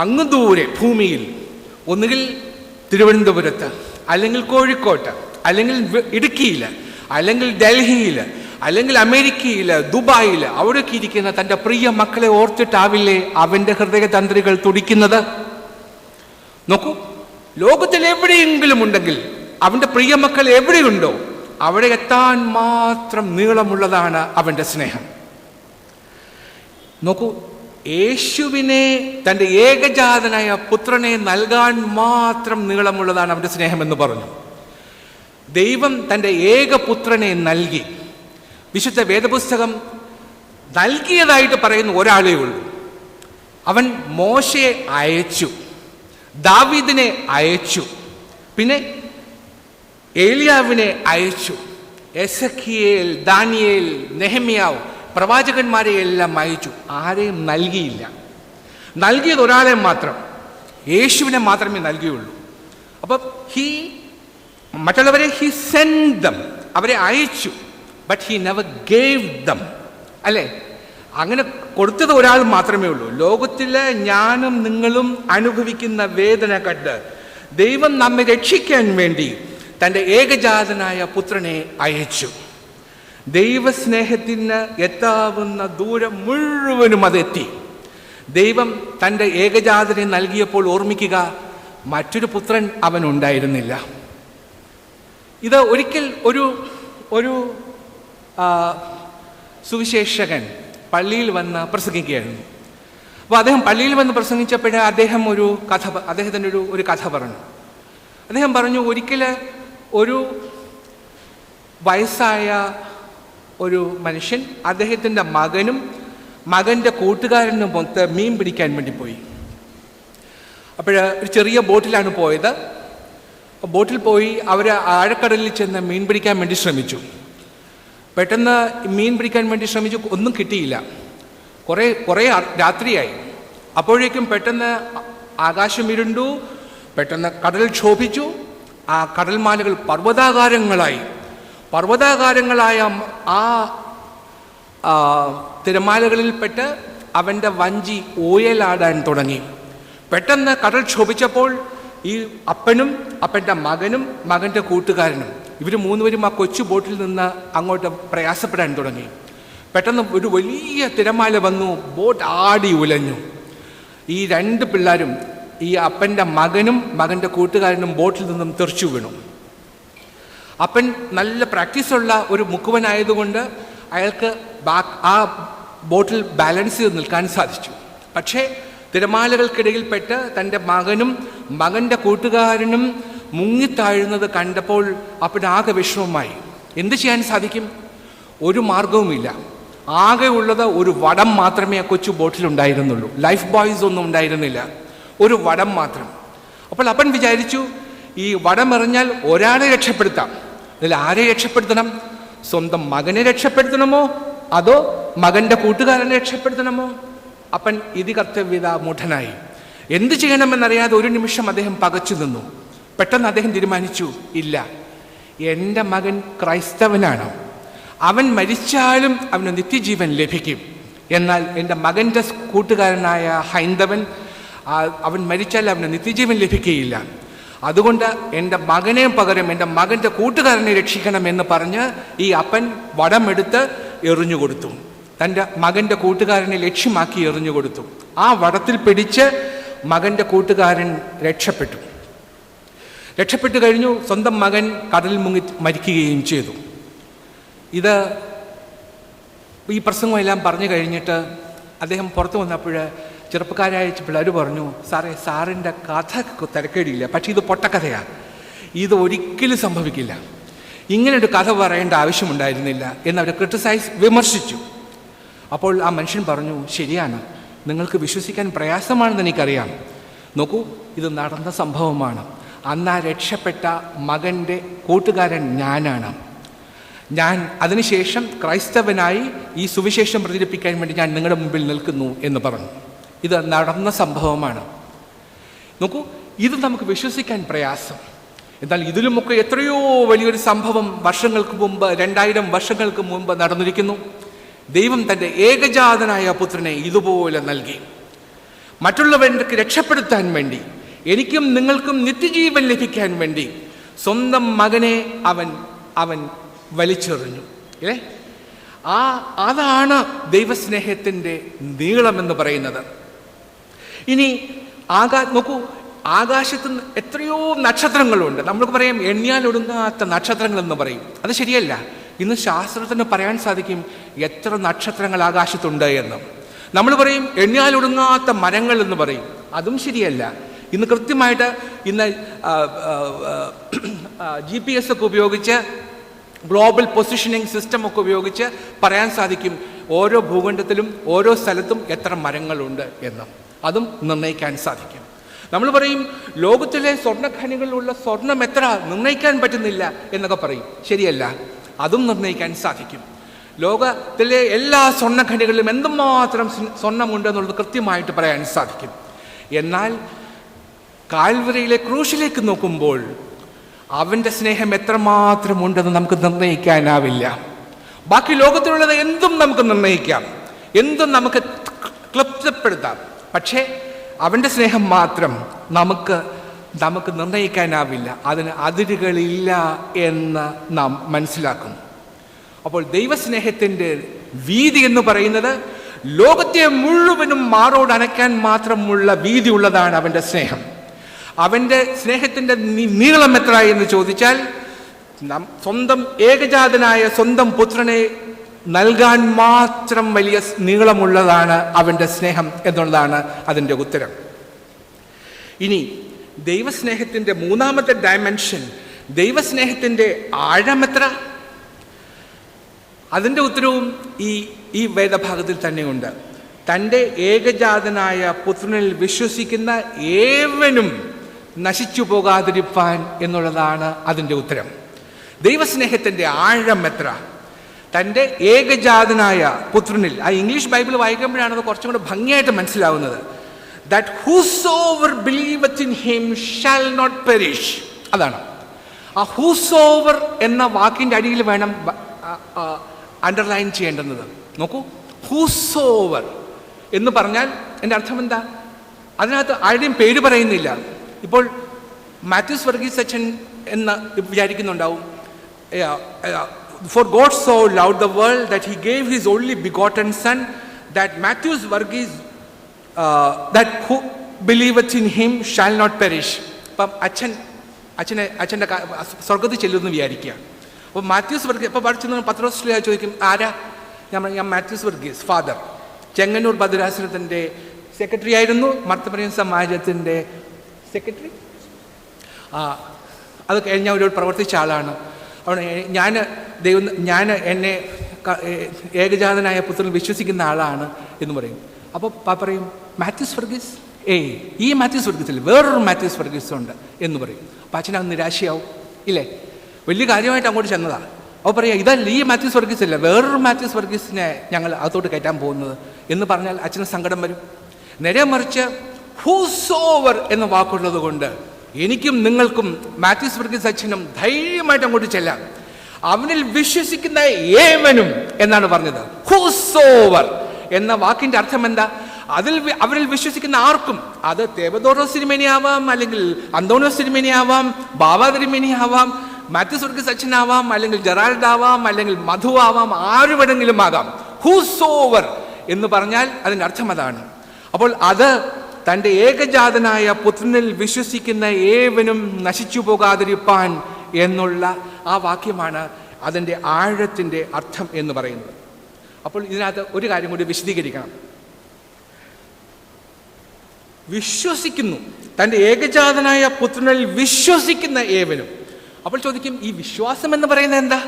Speaker 1: അങ്ങ് ദൂരെ ഭൂമിയിൽ, ഒന്നുകിൽ തിരുവനന്തപുരത്ത്, അല്ലെങ്കിൽ കോഴിക്കോട്ട്, അല്ലെങ്കിൽ ഇടുക്കിയിൽ, അല്ലെങ്കിൽ ഡൽഹിയിൽ, അല്ലെങ്കിൽ അമേരിക്കയിൽ, ദുബായിൽ, അവിടെയൊക്കെ ഇരിക്കുന്ന തൻ്റെ പ്രിയ മക്കളെ ഓർത്തിട്ടാവില്ലേ അവൻ്റെ ഹൃദയതന്ത്രികൾ തുടിക്കുന്നത്? നോക്കൂ, ലോകത്തിൽ എവിടെയെങ്കിലും ഉണ്ടെങ്കിൽ അവൻ്റെ പ്രിയ മക്കൾ എവിടെയുണ്ടോ അവിടെ എത്താൻ മാത്രം നീളമുള്ളതാണ് അവൻ്റെ സ്നേഹം. നോക്കൂ, യേശുവിനെ, തൻ്റെ ഏകജാതനായ പുത്രനെ നൽകാൻ മാത്രം നീളമുള്ളതാണ് അവൻ്റെ സ്നേഹം എന്ന് പറഞ്ഞു. ദൈവം തൻ്റെ ഏകപുത്രനെ നൽകി. വിശുദ്ധ വേദപുസ്തകം നൽകിയതായിട്ട് പറയുന്ന ഒരാളേ ഉള്ളൂ. അവൻ മോശയെ അയച്ചു, ദാവീദിനെ അയച്ചു, പിന്നെ ഏലിയാവിനെ അയച്ചു, എസക്കിയേൽ, ദാനിയേൽ, നെഹമ്യാവ്, പ്രവാചകന്മാരെ എല്ലാം അയച്ചു. ആരെയും നൽകിയില്ല. നൽകിയത് ഒരാളെ മാത്രം, യേശുവിനെ മാത്രമേ നൽകിയുള്ളൂ. അപ്പം മറ്റുള്ളവരെ ഹി സെൻഡ് ദം, അവരെ അയച്ചു, but he never gave dum. അല്ലേ? അങ്ങനെ കൊടുത്തത് ഒരാൾ മാത്രമേ ഉള്ളൂ. ലോകത്തിലെ ഞാനും നിങ്ങളും അനുഭവിക്കുന്ന വേദന കണ്ട് ദൈവം നമ്മെ രക്ഷിക്കാൻ വേണ്ടി തൻ്റെ ഏകജാതനായ പുത്രനെ അയച്ചു. ദൈവസ്നേഹത്തിന് എത്താവുന്ന ദൂരം മുഴുവനും അതെത്തി. ദൈവം തൻ്റെ ഏകജാതനെ നൽകിയപ്പോൾ ഓർമ്മിക്കുക, മറ്റൊരു പുത്രൻ അവനുണ്ടായിരുന്നില്ല. ഇത് ഒരിക്കൽ ഒരു സുവിശേഷകൻ പള്ളിയിൽ വന്ന് പ്രസംഗിക്കുകയായിരുന്നു. അപ്പോൾ അദ്ദേഹം പള്ളിയിൽ വന്ന് പ്രസംഗിച്ചപ്പോൾ അദ്ദേഹത്തിൻ്റെ ഒരു കഥ പറഞ്ഞു. അദ്ദേഹം പറഞ്ഞു, ഒരിക്കൽ ഒരു വയസ്സായ ഒരു മനുഷ്യൻ അദ്ദേഹത്തിൻ്റെ മകൻ്റെ കൂട്ടുകാരനും മൊത്ത് മീൻ പിടിക്കാൻ വേണ്ടി പോയി. ഒരു ചെറിയ ബോട്ടിലാണ് പോയത്. ബോട്ടിൽ പോയി അവർ ആഴക്കടലിൽ ചെന്ന് മീൻ പിടിക്കാൻ വേണ്ടി ശ്രമിച്ചു. പെട്ടെന്ന് മീൻ പിടിക്കാൻ വേണ്ടി ശ്രമിച്ചു, ഒന്നും കിട്ടിയില്ല. കുറേ രാത്രിയായി. അപ്പോഴേക്കും പെട്ടെന്ന് ആകാശം ഇരുണ്ടു, പെട്ടെന്ന് കടൽ ക്ഷോഭിച്ചു. ആ കടൽമാലകൾ പർവ്വതാകാരങ്ങളായ ആ തിരമാലകളിൽപ്പെട്ട് അവൻ്റെ വഞ്ചി ഓയലാടാൻ തുടങ്ങി. പെട്ടെന്ന് കടൽ ക്ഷോഭിച്ചപ്പോൾ ഈ അപ്പൻ്റെ മകൻ്റെ കൂട്ടുകാരനും ഇവർ മൂന്നുപേരും ആ കൊച്ചു ബോട്ടിൽ നിന്ന് അങ്ങോട്ട് പ്രയാസപ്പെടാൻ തുടങ്ങി. പെട്ടെന്ന് ഒരു വലിയ തിരമാല വന്നു, ബോട്ട് ആടി ഉലഞ്ഞു. ഈ രണ്ട് പിള്ളേരും, ഈ അപ്പൻ്റെ മകൻ്റെ കൂട്ടുകാരനും ബോട്ടിൽ നിന്നും തെറിച്ചു വീണു. അപ്പൻ നല്ല പ്രാക്ടീസുള്ള ഒരു മുക്കുവനായതുകൊണ്ട് അയാൾക്ക് ആ ബോട്ടിൽ ബാലൻസ് ചെയ്ത് നിൽക്കാൻ സാധിച്ചു. പക്ഷേ തിരമാലകൾക്കിടയിൽപ്പെട്ട് തൻ്റെ മകൻ്റെ കൂട്ടുകാരനും മുങ്ങിത്താഴുന്നത് കണ്ടപ്പോൾ അപ്പനാകെ വിഷമമായി. എന്ത് ചെയ്യാൻ സാധിക്കും? ഒരു മാർഗവുമില്ല. ആകെ ഉള്ളത് ഒരു വടം മാത്രമേ ആ കൊച്ചു ബോട്ടിലുണ്ടായിരുന്നുള്ളൂ. ലൈഫ് ബോയ്സ് ഒന്നും ഉണ്ടായിരുന്നില്ല, ഒരു വടം മാത്രം. അപ്പോൾ അപ്പൻ വിചാരിച്ചു, ഈ വടം എറിഞ്ഞാൽ ഒരാളെ രക്ഷപ്പെടുത്താം. അതിൽ ആരെ രക്ഷപ്പെടുത്തണം? സ്വന്തം മകനെ രക്ഷപ്പെടുത്തണമോ അതോ മകൻ്റെ കൂട്ടുകാരനെ രക്ഷപ്പെടുത്തണമോ? അപ്പൻ ഇതികർത്തവ്യത മൂഢനായി. എന്ത് ചെയ്യണമെന്നറിയാതെ ഒരു നിമിഷം അദ്ദേഹം പകച്ചു നിന്നു. പെട്ടെന്ന് അദ്ദേഹം തീരുമാനിച്ചു, ഇല്ല, എൻ്റെ മകൻ ക്രൈസ്തവനാണ്, അവൻ മരിച്ചാലും അവന് നിത്യജീവൻ ലഭിക്കും. എന്നാൽ എൻ്റെ മകൻ്റെ കൂട്ടുകാരനായ ഹൈന്ദവൻ, അവൻ മരിച്ചാൽ അവന് നിത്യജീവൻ ലഭിക്കുകയില്ല. അതുകൊണ്ട് എൻ്റെ മകനെ പകരം എൻ്റെ മകൻ്റെ കൂട്ടുകാരനെ രക്ഷിക്കണമെന്ന് പറഞ്ഞ് ഈ അപ്പൻ വടമെടുത്ത് എറിഞ്ഞുകൊടുത്തു. തൻ്റെ മകൻ്റെ കൂട്ടുകാരനെ ലക്ഷ്യമാക്കി എറിഞ്ഞുകൊടുത്തു. ആ വടത്തിൽ പിടിച്ച് മകൻ്റെ കൂട്ടുകാരൻ രക്ഷപ്പെട്ടു കഴിഞ്ഞു. സ്വന്തം മകൻ കടലിൽ മുങ്ങി മരിക്കുകയും ചെയ്തു. ഈ പ്രസംഗമെല്ലാം പറഞ്ഞു കഴിഞ്ഞിട്ട് അദ്ദേഹം പുറത്തു വന്നപ്പോൾ ചെറുപ്പക്കാരായ പിള്ളേർ പറഞ്ഞു, സാറിൻ്റെ കഥ തിരക്കേടില്ല, പക്ഷേ ഇത് പൊട്ടക്കഥയാണ്, ഇത് ഒരിക്കലും സംഭവിക്കില്ല, ഇങ്ങനൊരു കഥ പറയേണ്ട ആവശ്യമുണ്ടായിരുന്നില്ല എന്നവരെ വിമർശിച്ചു. അപ്പോൾ ആ മനുഷ്യൻ പറഞ്ഞു, ശരിയാണ്, നിങ്ങൾക്ക് വിശ്വസിക്കാൻ പ്രയാസമാണെന്ന് എനിക്കറിയാം. നോക്കൂ, ഇത് നടന്ന സംഭവമാണ്. അന്ന് ആ രക്ഷപ്പെട്ട മകൻ്റെ കൂട്ടുകാരൻ ഞാനാണ്. ഞാൻ അതിനുശേഷം ക്രൈസ്തവനായി ഈ സുവിശേഷം പ്രചരിപ്പിക്കാൻ വേണ്ടി ഞാൻ നിങ്ങളുടെ മുമ്പിൽ നിൽക്കുന്നു എന്ന് പറഞ്ഞു. ഇത് നടന്ന സംഭവമാണ്. നോക്കൂ, ഇത് നമുക്ക് വിശ്വസിക്കാൻ പ്രയാസം. എന്നാൽ ഇതിലുമൊക്കെ എത്രയോ വലിയൊരു സംഭവം വർഷങ്ങൾക്ക് മുമ്പ്, 2000 വർഷങ്ങൾക്ക് മുമ്പ് നടന്നിരിക്കുന്നു. ദൈവം തൻ്റെ ഏകജാതനായ പുത്രനെ ഇതുപോലെ നൽകി. മറ്റുള്ളവർക്ക് രക്ഷപ്പെടുത്താൻ വേണ്ടി, എനിക്കും നിങ്ങൾക്കും നിത്യജീവൻ ലഭിക്കാൻ വേണ്ടി സ്വന്തം മകനെ അവൻ വലിച്ചെറിഞ്ഞു. അതാണ് ദൈവസ്നേഹത്തിൻ്റെ നീളമെന്ന് പറയുന്നത്. ഇനി നോക്കൂ, ആകാശത്ത് എത്രയോ നക്ഷത്രങ്ങളുണ്ട്. നമ്മൾക്ക് പറയാം എണ്ണിയാൽ ഒടുങ്ങാത്ത നക്ഷത്രങ്ങളെന്ന് പറയും. അത് ശരിയല്ല. ഇന്ന് ശാസ്ത്രത്തിന് പറയാൻ സാധിക്കും എത്ര നക്ഷത്രങ്ങൾ ആകാശത്തുണ്ട് എന്ന്. നമ്മൾ പറയും എണ്ണിയാൽ ഒടുങ്ങാത്ത മരങ്ങൾ എന്ന് പറയും. അതും ശരിയല്ല. ഇന്ന് കൃത്യമായിട്ട് GPS ഒക്കെ ഉപയോഗിച്ച്, ഗ്ലോബൽ പൊസിഷനിങ് സിസ്റ്റം ഒക്കെ ഉപയോഗിച്ച് പറയാൻ സാധിക്കും ഓരോ ഭൂഖണ്ഡത്തിലും ഓരോ സ്ഥലത്തും എത്ര മരങ്ങളുണ്ട് എന്ന്. അതും നിർണ്ണയിക്കാൻ സാധിക്കും. നമ്മൾ പറയും ലോകത്തിലെ സ്വർണ്ണഖനികളിലുള്ള സ്വർണം എത്ര നിർണ്ണയിക്കാൻ പറ്റുന്നില്ല എന്നൊക്കെ പറയും. ശരിയല്ല, അതും നിർണ്ണയിക്കാൻ സാധിക്കും. ലോകത്തിലെ എല്ലാ സ്വർണ്ണഖനികളിലും എന്തുമാത്രം സ്വർണ്ണമുണ്ടെന്നുള്ളത് കൃത്യമായിട്ട് പറയാൻ സാധിക്കും. എന്നാൽ കാൽവരിയിലെ ക്രൂശിലേക്ക് നോക്കുമ്പോൾ അവൻ്റെ സ്നേഹം എത്രമാത്രം ഉണ്ടെന്ന് നമുക്ക് നിർണ്ണയിക്കാനാവില്ല. ബാക്കി ലോകത്തിലുള്ളത് എന്തും നമുക്ക് നിർണ്ണയിക്കാം, എന്തും നമുക്ക് ക്ലിപ്തപ്പെടുത്താം. പക്ഷേ അവൻ്റെ സ്നേഹം മാത്രം നമുക്ക് നിർണ്ണയിക്കാനാവില്ല. അതിന് അതിരുകളില്ല എന്ന് നാം മനസ്സിലാക്കും. അപ്പോൾ ദൈവസ്നേഹത്തിൻ്റെ വീതി എന്ന് പറയുന്നത് ലോകത്തെ മുഴുവനും മാറോടനയ്ക്കാൻ മാത്രമുള്ള വീതി ഉള്ളതാണ് അവൻ്റെ സ്നേഹം. അവൻ്റെ സ്നേഹത്തിൻ്റെ നീളം എത്ര എന്ന് ചോദിച്ചാൽ സ്വന്തം ഏകജാതനായ സ്വന്തം പുത്രനെ നൽകാൻ മാത്രം വലിയ നീളമുള്ളതാണ് അവൻ്റെ സ്നേഹം എന്നുള്ളതാണ് അതിൻ്റെ ഉത്തരം. ഇനി ദൈവസ്നേഹത്തിൻ്റെ മൂന്നാമത്തെ ഡയമെൻഷൻ, ദൈവസ്നേഹത്തിൻ്റെ ആഴമെത്ര, അതിൻ്റെ ഉത്തരവും ഈ വേദഭാഗത്തിൽ തന്നെയുണ്ട്. തൻ്റെ ഏകജാതനായ പുത്രനിൽ വിശ്വസിക്കുന്ന ഏവനും നശിച്ചു പോകാതിരിപ്പാൻ എന്നുള്ളതാണ് അതിൻ്റെ ഉത്തരം. ദൈവസ്നേഹത്തിൻ്റെ ആഴം എത്ര? തൻ്റെ ഏകജാതനായ പുത്രനിൽ, ആ ഇംഗ്ലീഷ് ബൈബിൾ വായിക്കുമ്പോഴാണ് അത് കുറച്ചും കൂടെ ഭംഗിയായിട്ട് മനസ്സിലാവുന്നത്. That whosoever believeth in him shall not perish. അതാണ് ആ ഹൂസോവർ എന്ന വാക്കിൻ്റെ അടിയിൽ വേണം അണ്ടർലൈൻ ചെയ്യേണ്ടുന്നത്. നോക്കൂ, ഹൂസോവർ എന്ന് പറഞ്ഞാൽ എൻ്റെ അർത്ഥം എന്താ? അതിനകത്ത് ആരുടെയും പേര് പറയുന്നില്ല. ഇപ്പോൾ മാത്യൂസ് വർഗീസ് അച്ഛൻ എന്ന് വിചാരിക്കുന്നുണ്ടാവും. For God so loved the world that he gave his only begotten son, that Matthews Varghese that who believeth in him shall not perish. അപ്പം അച്ഛൻ്റെ സ്വർഗത്തിൽ ചെല്ലുമെന്ന് വിചാരിക്കുക. അപ്പോൾ മാത്യൂസ് വർഗീസ്, ഇപ്പോൾ പഠിച്ചു പത്രോസ് ചോദിക്കും, ആരാ? ഞാൻ മാത്യൂസ് വർഗീസ്, ഫാദർ, ചെങ്ങന്നൂർ ഭദ്രാസനത്തിൻ്റെ സെക്രട്ടറി ആയിരുന്നു, മർത്തമറിയം സമാജത്തിൻ്റെ സെക്രട്ടറി. അത് കഴിഞ്ഞ ഒരു പ്രവർത്തിച്ച ആളാണ്. അവിടെ ഞാൻ എന്നെ ഏകജാതനായ പുത്രനിൽ വിശ്വസിക്കുന്ന ആളാണ് എന്ന് പറയും. അപ്പോൾ പറയും മാത്യൂസ് വർഗീസ്, ഈ മാത്യൂസ് വർഗീസിൽ വേറൊരു മാത്യൂസ് വർഗീസ് ഉണ്ട് എന്ന് പറയും. അപ്പം അച്ഛനത് നിരാശയാവും ഇല്ലേ? വലിയ കാര്യമായിട്ട് അങ്ങോട്ട് ചെന്നതാണ്. അപ്പോൾ പറയാം, ഇതല്ല, ഈ മാത്യൂസ് വർഗീസ് ഇല്ല, വേറൊരു മാത്യൂസ് വർഗീസിനെ ഞങ്ങൾ അകത്തോട്ട് കയറ്റാൻ പോകുന്നത് എന്ന് പറഞ്ഞാൽ അച്ഛന് സങ്കടം വരും. നേരെ മറിച്ച് ഹൂസോവർ എന്ന വാക്കുള്ളത് കൊണ്ട് എനിക്കും നിങ്ങൾക്കും മാത്യൂസ് വർഗീസ് അച്ഛനും ധൈര്യമായിട്ട് അങ്ങോട്ട് ചെല്ലാം. അവനിൽ വിശ്വസിക്കുന്ന ഏവനും എന്നാണ് പറഞ്ഞത്. ഹൂസോവർ എന്ന വാക്കിന്റെ അർത്ഥം എന്താ? അവരിൽ വിശ്വസിക്കുന്ന ആർക്കും, അത് തേവദോറോസ് തിരുമേനി ആവാം, അല്ലെങ്കിൽ അന്തോണോസ് തിരുമേനി ആവാം, ബാബ തിരുമേനി ആവാം, മാത്യൂസ് വർഗീസ് അച്ഛനാവാം, അല്ലെങ്കിൽ ജെറാൾഡ് ആവാം, അല്ലെങ്കിൽ മധു ആവാം, ആര് വേണമെങ്കിലും ആകാം. ഹൂസോവർ എന്ന് പറഞ്ഞാൽ അതിൻ്റെ അർത്ഥം അതാണ്. അപ്പോൾ അത് തൻ്റെ ഏകജാതനായ പുത്രനിൽ വിശ്വസിക്കുന്ന ഏവനും നശിച്ചു പോകാതിരിപ്പാൻ എന്നുള്ള ആ വാക്യമാണ് അതിൻ്റെ ആഴത്തിൻ്റെ അർത്ഥം എന്ന് പറയുന്നത്. അപ്പോൾ ഇതിനകത്ത് ഒരു കാര്യം കൂടി വിശദീകരിക്കണം. വിശ്വസിക്കുന്നു, തൻ്റെ ഏകജാതനായ പുത്രനിൽ വിശ്വസിക്കുന്ന ഏവനും. അപ്പോൾ ചോദിക്കും, ഈ വിശ്വാസം എന്ന് പറയുന്നത് എന്താ?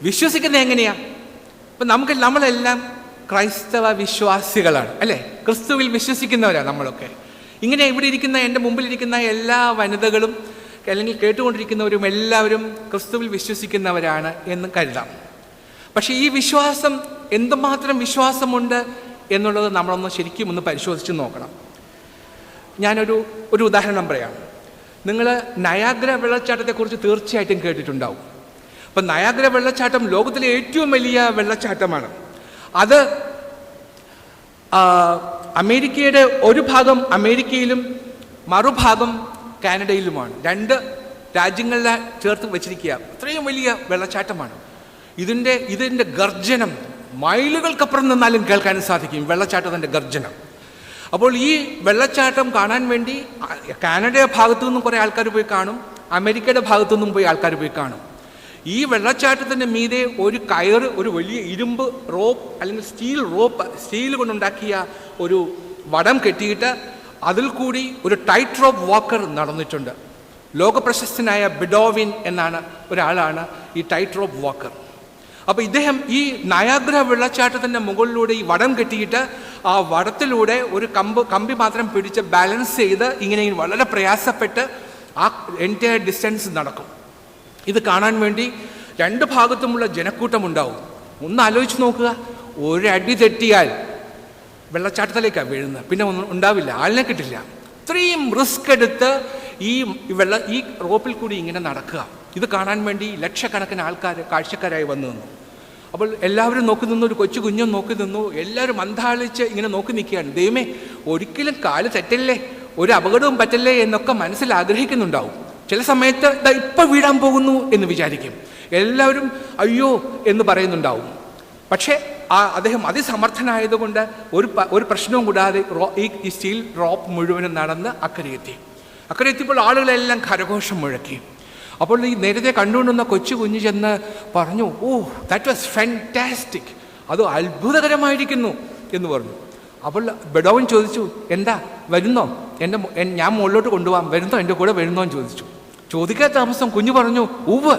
Speaker 1: വിശ്വസിക്കുന്നത് എങ്ങനെയാ? ഇപ്പം നമ്മളെല്ലാം ക്രൈസ്തവ വിശ്വാസികളാണ് അല്ലേ? ക്രിസ്തുവിൽ വിശ്വസിക്കുന്നവരാണ് നമ്മളൊക്കെ. ഇങ്ങനെ ഇവിടെ ഇരിക്കുന്ന, എൻ്റെ മുമ്പിലിരിക്കുന്ന എല്ലാ വനിതകളും അല്ലെങ്കിൽ കേട്ടുകൊണ്ടിരിക്കുന്നവരും എല്ലാവരും ക്രിസ്തുവിൽ വിശ്വസിക്കുന്നവരാണ് എന്ന് കരുതാം. പക്ഷേ ഈ വിശ്വാസം എന്തുമാത്രം വിശ്വാസമുണ്ട് എന്നുള്ളത് നമ്മളൊന്ന് ശരിക്കും ഒന്ന് പരിശോധിച്ച് നോക്കണം. ഞാനൊരു ഉദാഹരണം പറയാം. നിങ്ങൾ നയാഗ്ര വെള്ളച്ചാട്ടത്തെക്കുറിച്ച് തീർച്ചയായിട്ടും കേട്ടിട്ടുണ്ടാവും. അപ്പം നയാഗ്ര വെള്ളച്ചാട്ടം ലോകത്തിലെ ഏറ്റവും വലിയ വെള്ളച്ചാട്ടമാണ്. അത് അമേരിക്കയുടെ ഒരു ഭാഗം അമേരിക്കയിലും മറുഭാഗം കാനഡയിലുമാണ്. രണ്ട് രാജ്യങ്ങളിലെ ചേർത്ത് വെച്ചിരിക്കുക. അത്രയും വലിയ വെള്ളച്ചാട്ടമാണ്. ഇതിൻ്റെ ഗർജനം മൈലുകൾക്കപ്പുറം നിന്നാലും കേൾക്കാൻ സാധിക്കും, വെള്ളച്ചാട്ടത്തിൻ്റെ ഗർജനം. അപ്പോൾ ഈ വെള്ളച്ചാട്ടം കാണാൻ വേണ്ടി കാനഡയുടെ ഭാഗത്തു നിന്നും കുറേ ആൾക്കാർ പോയി കാണും, അമേരിക്കയുടെ ഭാഗത്തു നിന്നും പോയി ആൾക്കാർ പോയി കാണും. ഈ വെള്ളച്ചാട്ടത്തിൻ്റെ മീതെ ഒരു കയറ്, ഒരു വലിയ ഇരുമ്പ് റോപ്പ് അല്ലെങ്കിൽ സ്റ്റീൽ കൊണ്ടുണ്ടാക്കിയ ഒരു വടം കെട്ടിയിട്ട് അതിൽ കൂടി ഒരു ടൈറ്റ് റോപ്പ് വാക്കർ നടന്നിട്ടുണ്ട്. ലോകപ്രശസ്തനായ ബിഡോവിൻ എന്നാണ് ഒരാളാണ് ഈ ടൈറ്റ് റോപ്പ് വാക്കർ. അപ്പോൾ ഇദ്ദേഹം ഈ നയാഗ്ര വെള്ളച്ചാട്ടത്തിൻ്റെ മുകളിലൂടെ ഈ വടം കെട്ടിയിട്ട് ആ വടത്തിലൂടെ ഒരു കമ്പി മാത്രം പിടിച്ച് ബാലൻസ് ചെയ്ത് ഇങ്ങനെ വളരെ പ്രയാസപ്പെട്ട് ആ എൻറ്റയർ ഡിസ്റ്റൻസ് നടക്കും. ഇത് കാണാൻ വേണ്ടി രണ്ട് ഭാഗത്തുമുള്ള ജനക്കൂട്ടമുണ്ടാവും. ഒന്ന് ആലോചിച്ച് നോക്കുക, ഒരടി തെറ്റിയാൽ വെള്ളച്ചാട്ടത്തിലേക്കാണ് വീഴുന്നത്, പിന്നെ ഒന്നും ഉണ്ടാവില്ല, ആളിനെ കിട്ടില്ല. ഇത്രയും റിസ്ക് എടുത്ത് ഈ റോപ്പിൽ കൂടി ഇങ്ങനെ നടക്കുക. ഇത് കാണാൻ വേണ്ടി ലക്ഷക്കണക്കിന് ആൾക്കാർ കാഴ്ചക്കാരായി വന്നു നിന്നു. അപ്പോൾ എല്ലാവരും നോക്കി നിന്നു, ഒരു കൊച്ചു കുഞ്ഞും നോക്കി നിന്നു. എല്ലാവരും അന്താളിച്ച് ഇങ്ങനെ നോക്കി നിൽക്കുകയാണ്. ദൈവമേ, ഒരിക്കലും കാല് തെറ്റല്ലേ, ഒരു അപകടവും പറ്റല്ലേ എന്നൊക്കെ മനസ്സിൽ ആഗ്രഹിക്കുന്നുണ്ടാവും. ചില സമയത്ത് ഇപ്പം വീഴാൻ പോകുന്നു എന്ന് വിചാരിക്കും. എല്ലാവരും അയ്യോ എന്ന് പറയുന്നുണ്ടാവും. പക്ഷേ അദ്ദേഹം അതിസമർത്ഥനായതുകൊണ്ട് ഒരു പ്രശ്നവും കൂടാതെ ഈ സ്റ്റീൽ റോപ്പ് മുഴുവനും നടന്ന് അക്കരെ എത്തി. അക്കരെ എത്തിയപ്പോൾ ആളുകളെല്ലാം കരഘോഷം മുഴക്കി. അപ്പോൾ ഈ നേരത്തെ കണ്ടുകൊണ്ടുവന്ന കൊച്ചു കുഞ്ഞ് ചെന്ന് പറഞ്ഞു, ഓ ദാറ്റ് വാസ് ഫാന്റാസ്റ്റിക്, അത് അത്ഭുതകരമായിരിക്കുന്നു എന്ന് പറഞ്ഞു. അപ്പോൾ ബെഡോവൻ ചോദിച്ചു, എന്താ വരുന്നോ, ഞാൻ മുകളിലോട്ട് കൊണ്ടുപോകാം, വരുന്നോ, എൻ്റെ കൂടെ വരുന്നോ എന്ന് ചോദിച്ചു. ചോദിക്കാത്ത താമസം കുഞ്ഞു പറഞ്ഞു, ഉവ്വ്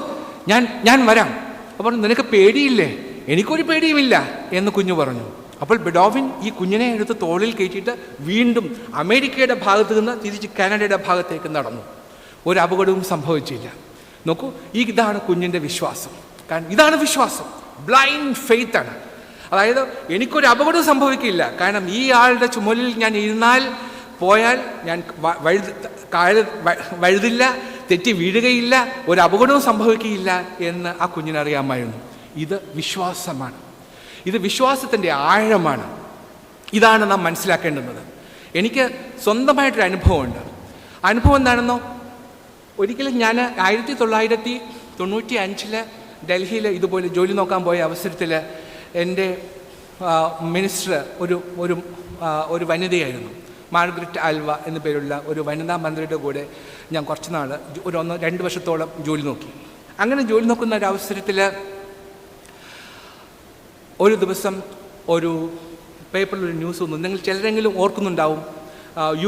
Speaker 1: ഞാൻ വരാം. അപ്പോൾ നിനക്ക് പേടിയില്ലേ? എനിക്കൊരു പേടിയുമില്ല എന്ന് കുഞ്ഞു പറഞ്ഞു. അപ്പോൾ ബെഡോവിൻ ഈ കുഞ്ഞിനെ എടുത്ത് തോളിൽ കയറ്റിയിട്ട് വീണ്ടും അമേരിക്കയുടെ ഭാഗത്ത് നിന്ന് തിരിച്ച് കാനഡയുടെ ഭാഗത്തേക്ക് നടന്നു. ഒരു അപകടവും സംഭവിച്ചില്ല. നോക്കൂ, ഇതാണ് കുഞ്ഞിൻ്റെ വിശ്വാസം. കാരണം ഇതാണ് വിശ്വാസം, ബ്ലൈൻഡ് ഫെയ്ത്ത് ആണ്. അതായത് എനിക്കൊരു അപകടവും സംഭവിക്കില്ല, കാരണം ഈ ആളുടെ ചുമലിൽ ഞാൻ ഇരുന്നാൽ പോയാൽ ഞാൻ വഴുതില്ല, തെറ്റി വീഴുകയില്ല, ഒരു അപകടവും സംഭവിക്കുകയില്ല എന്ന് ആ കുഞ്ഞിനറിയാമായിരുന്നു. ഇത് വിശ്വാസമാണ്, ഇത് വിശ്വാസത്തിൻ്റെ ആഴമാണ്. ഇതാണ് നാം മനസ്സിലാക്കേണ്ടുന്നത്. എനിക്ക് സ്വന്തമായിട്ടൊരു അനുഭവമുണ്ട്. അനുഭവം എന്താണെന്നോ, ഒരിക്കലും ഞാൻ 1995 ഡൽഹിയിൽ ഇതുപോലെ ജോലി നോക്കാൻ പോയ അവസരത്തിൽ എൻ്റെ മിനിസ്റ്റർ ഒരു വനിതയായിരുന്നു. മാർഗരറ്റ് ആൽവ എന്നു പേരുള്ള ഒരു വനിതാ മന്ത്രിയുടെ കൂടെ ഞാൻ കുറച്ച് നാൾ 1-2 വർഷത്തോളം ജോലി നോക്കി. അങ്ങനെ ജോലി നോക്കുന്ന ഒരു അവസരത്തിൽ ഒരു ദിവസം ഒരു പേപ്പറിലൊരു ന്യൂസ് വന്നു. നിങ്ങൾ ചിലരെങ്കിലും ഓർക്കുന്നുണ്ടാവും.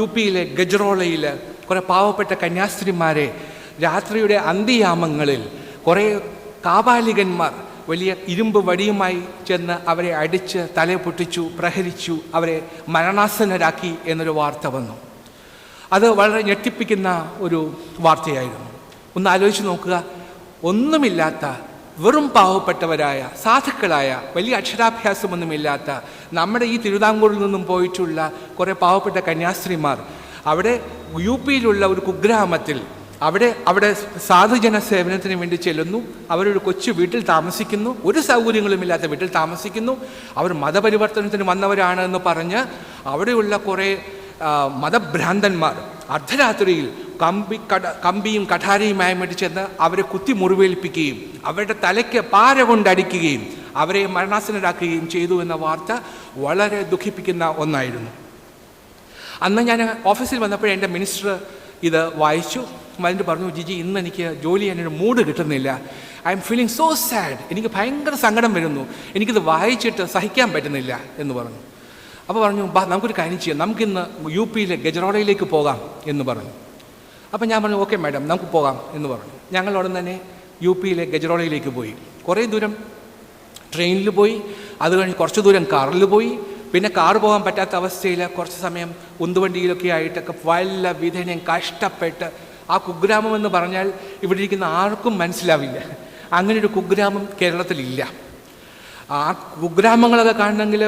Speaker 1: UP-യിലെ ഗജറോളയിൽ കുറേ പാവപ്പെട്ട കന്യാസ്ത്രീമാരെ രാത്രിയുടെ അന്ത്യയാമങ്ങളിൽ കുറേ കാപാലികന്മാർ വലിയ ഇരുമ്പ് വടിയുമായി ചെന്ന് അവരെ അടിച്ച് തല പൊട്ടിച്ചു, പ്രഹരിച്ചു, അവരെ മരണാസന്നരാക്കി എന്നൊരു വാർത്ത വന്നു. അത് വളരെ ഞെട്ടിപ്പിക്കുന്ന ഒരു വാർത്തയായിരുന്നു. ഒന്ന് ആലോചിച്ച് നോക്കുക, ഒന്നുമില്ലാത്ത വെറും പാവപ്പെട്ടവരായ സാധുക്കളായ വലിയ അക്ഷരാഭ്യാസമൊന്നുമില്ലാത്ത നമ്മുടെ ഈ തിരുവിതാംകൂറിൽ നിന്നും പോയിട്ടുള്ള കുറേ പാവപ്പെട്ട കന്യാസ്ത്രീമാർ അവിടെ UP-യിലുള്ള ഒരു കുഗ്രാമത്തിൽ അവിടെ സാധുജന സേവനത്തിന് വേണ്ടി ചെല്ലുന്നു. അവരൊരു കൊച്ചു വീട്ടിൽ താമസിക്കുന്നു, ഒരു സൗകര്യങ്ങളുമില്ലാത്ത വീട്ടിൽ താമസിക്കുന്നു. അവർ മതപരിവർത്തനത്തിന് വന്നവരാണ് എന്ന് പറഞ്ഞ് അവിടെയുള്ള കുറേ മതഭ്രാന്തന്മാർ അർദ്ധരാത്രിയിൽ കമ്പിയും കഠാരയുമായി ചെന്ന് അവരെ കുത്തി മുറിവേൽപ്പിക്കുകയും അവരുടെ തലയ്ക്ക് പാര കൊണ്ടടിക്കുകയും അവരെ മരണാസന്നരാക്കുകയും ചെയ്തു എന്ന വാർത്ത വളരെ ദുഃഖിപ്പിക്കുന്ന ഒന്നായിരുന്നു. അന്ന് ഞാൻ ഓഫീസിൽ വന്നപ്പോൾ എൻ്റെ മിനിസ്റ്റർ ഇത് വായിച്ചു. എന്നിട്ട് പറഞ്ഞു, ജിജി ഇന്ന് എനിക്ക് ജോലി ചെയ്യാനൊരു മൂഡ് കിട്ടുന്നില്ല, I M feeling so sad, എനിക്ക് ഭയങ്കര സങ്കടം വരുന്നു, എനിക്കിത് വായിച്ചിട്ട് സഹിക്കാൻ പറ്റുന്നില്ല എന്ന് പറഞ്ഞു. അപ്പോൾ പറഞ്ഞു, നമുക്കൊരു കാര്യം ചെയ്യാം, നമുക്കിന്ന് UP-യിലെ ഗജറോളയിലേക്ക് പോകാം എന്ന് പറഞ്ഞു. അപ്പം ഞാൻ പറഞ്ഞു, ഓക്കെ മാഡം, നമുക്ക് പോകാം എന്ന് പറഞ്ഞു. ഞങ്ങൾ ഉടൻ തന്നെ UP-യിലെ ഗജറോളയിലേക്ക് പോയി. കുറേ ദൂരം ട്രെയിനിൽ പോയി, അത് കഴിഞ്ഞ് കുറച്ച് ദൂരം കാറിൽ പോയി. പിന്നെ കാറ് പോകാൻ പറ്റാത്ത അവസ്ഥയിൽ കുറച്ച് സമയം ഉന്തുവണ്ടിയിലൊക്കെ ആയിട്ടൊക്കെ വല്ല വിധേനയും കഷ്ടപ്പെട്ട്, ആ കുഗ്രാമം എന്ന് പറഞ്ഞാൽ ഇവിടെ ഇരിക്കുന്ന ആർക്കും മനസ്സിലാവില്ല, അങ്ങനെ ഒരു കുഗ്രാമം കേരളത്തിലില്ല. ആ കുഗ്രാമങ്ങളൊക്കെ കാണണമെങ്കിൽ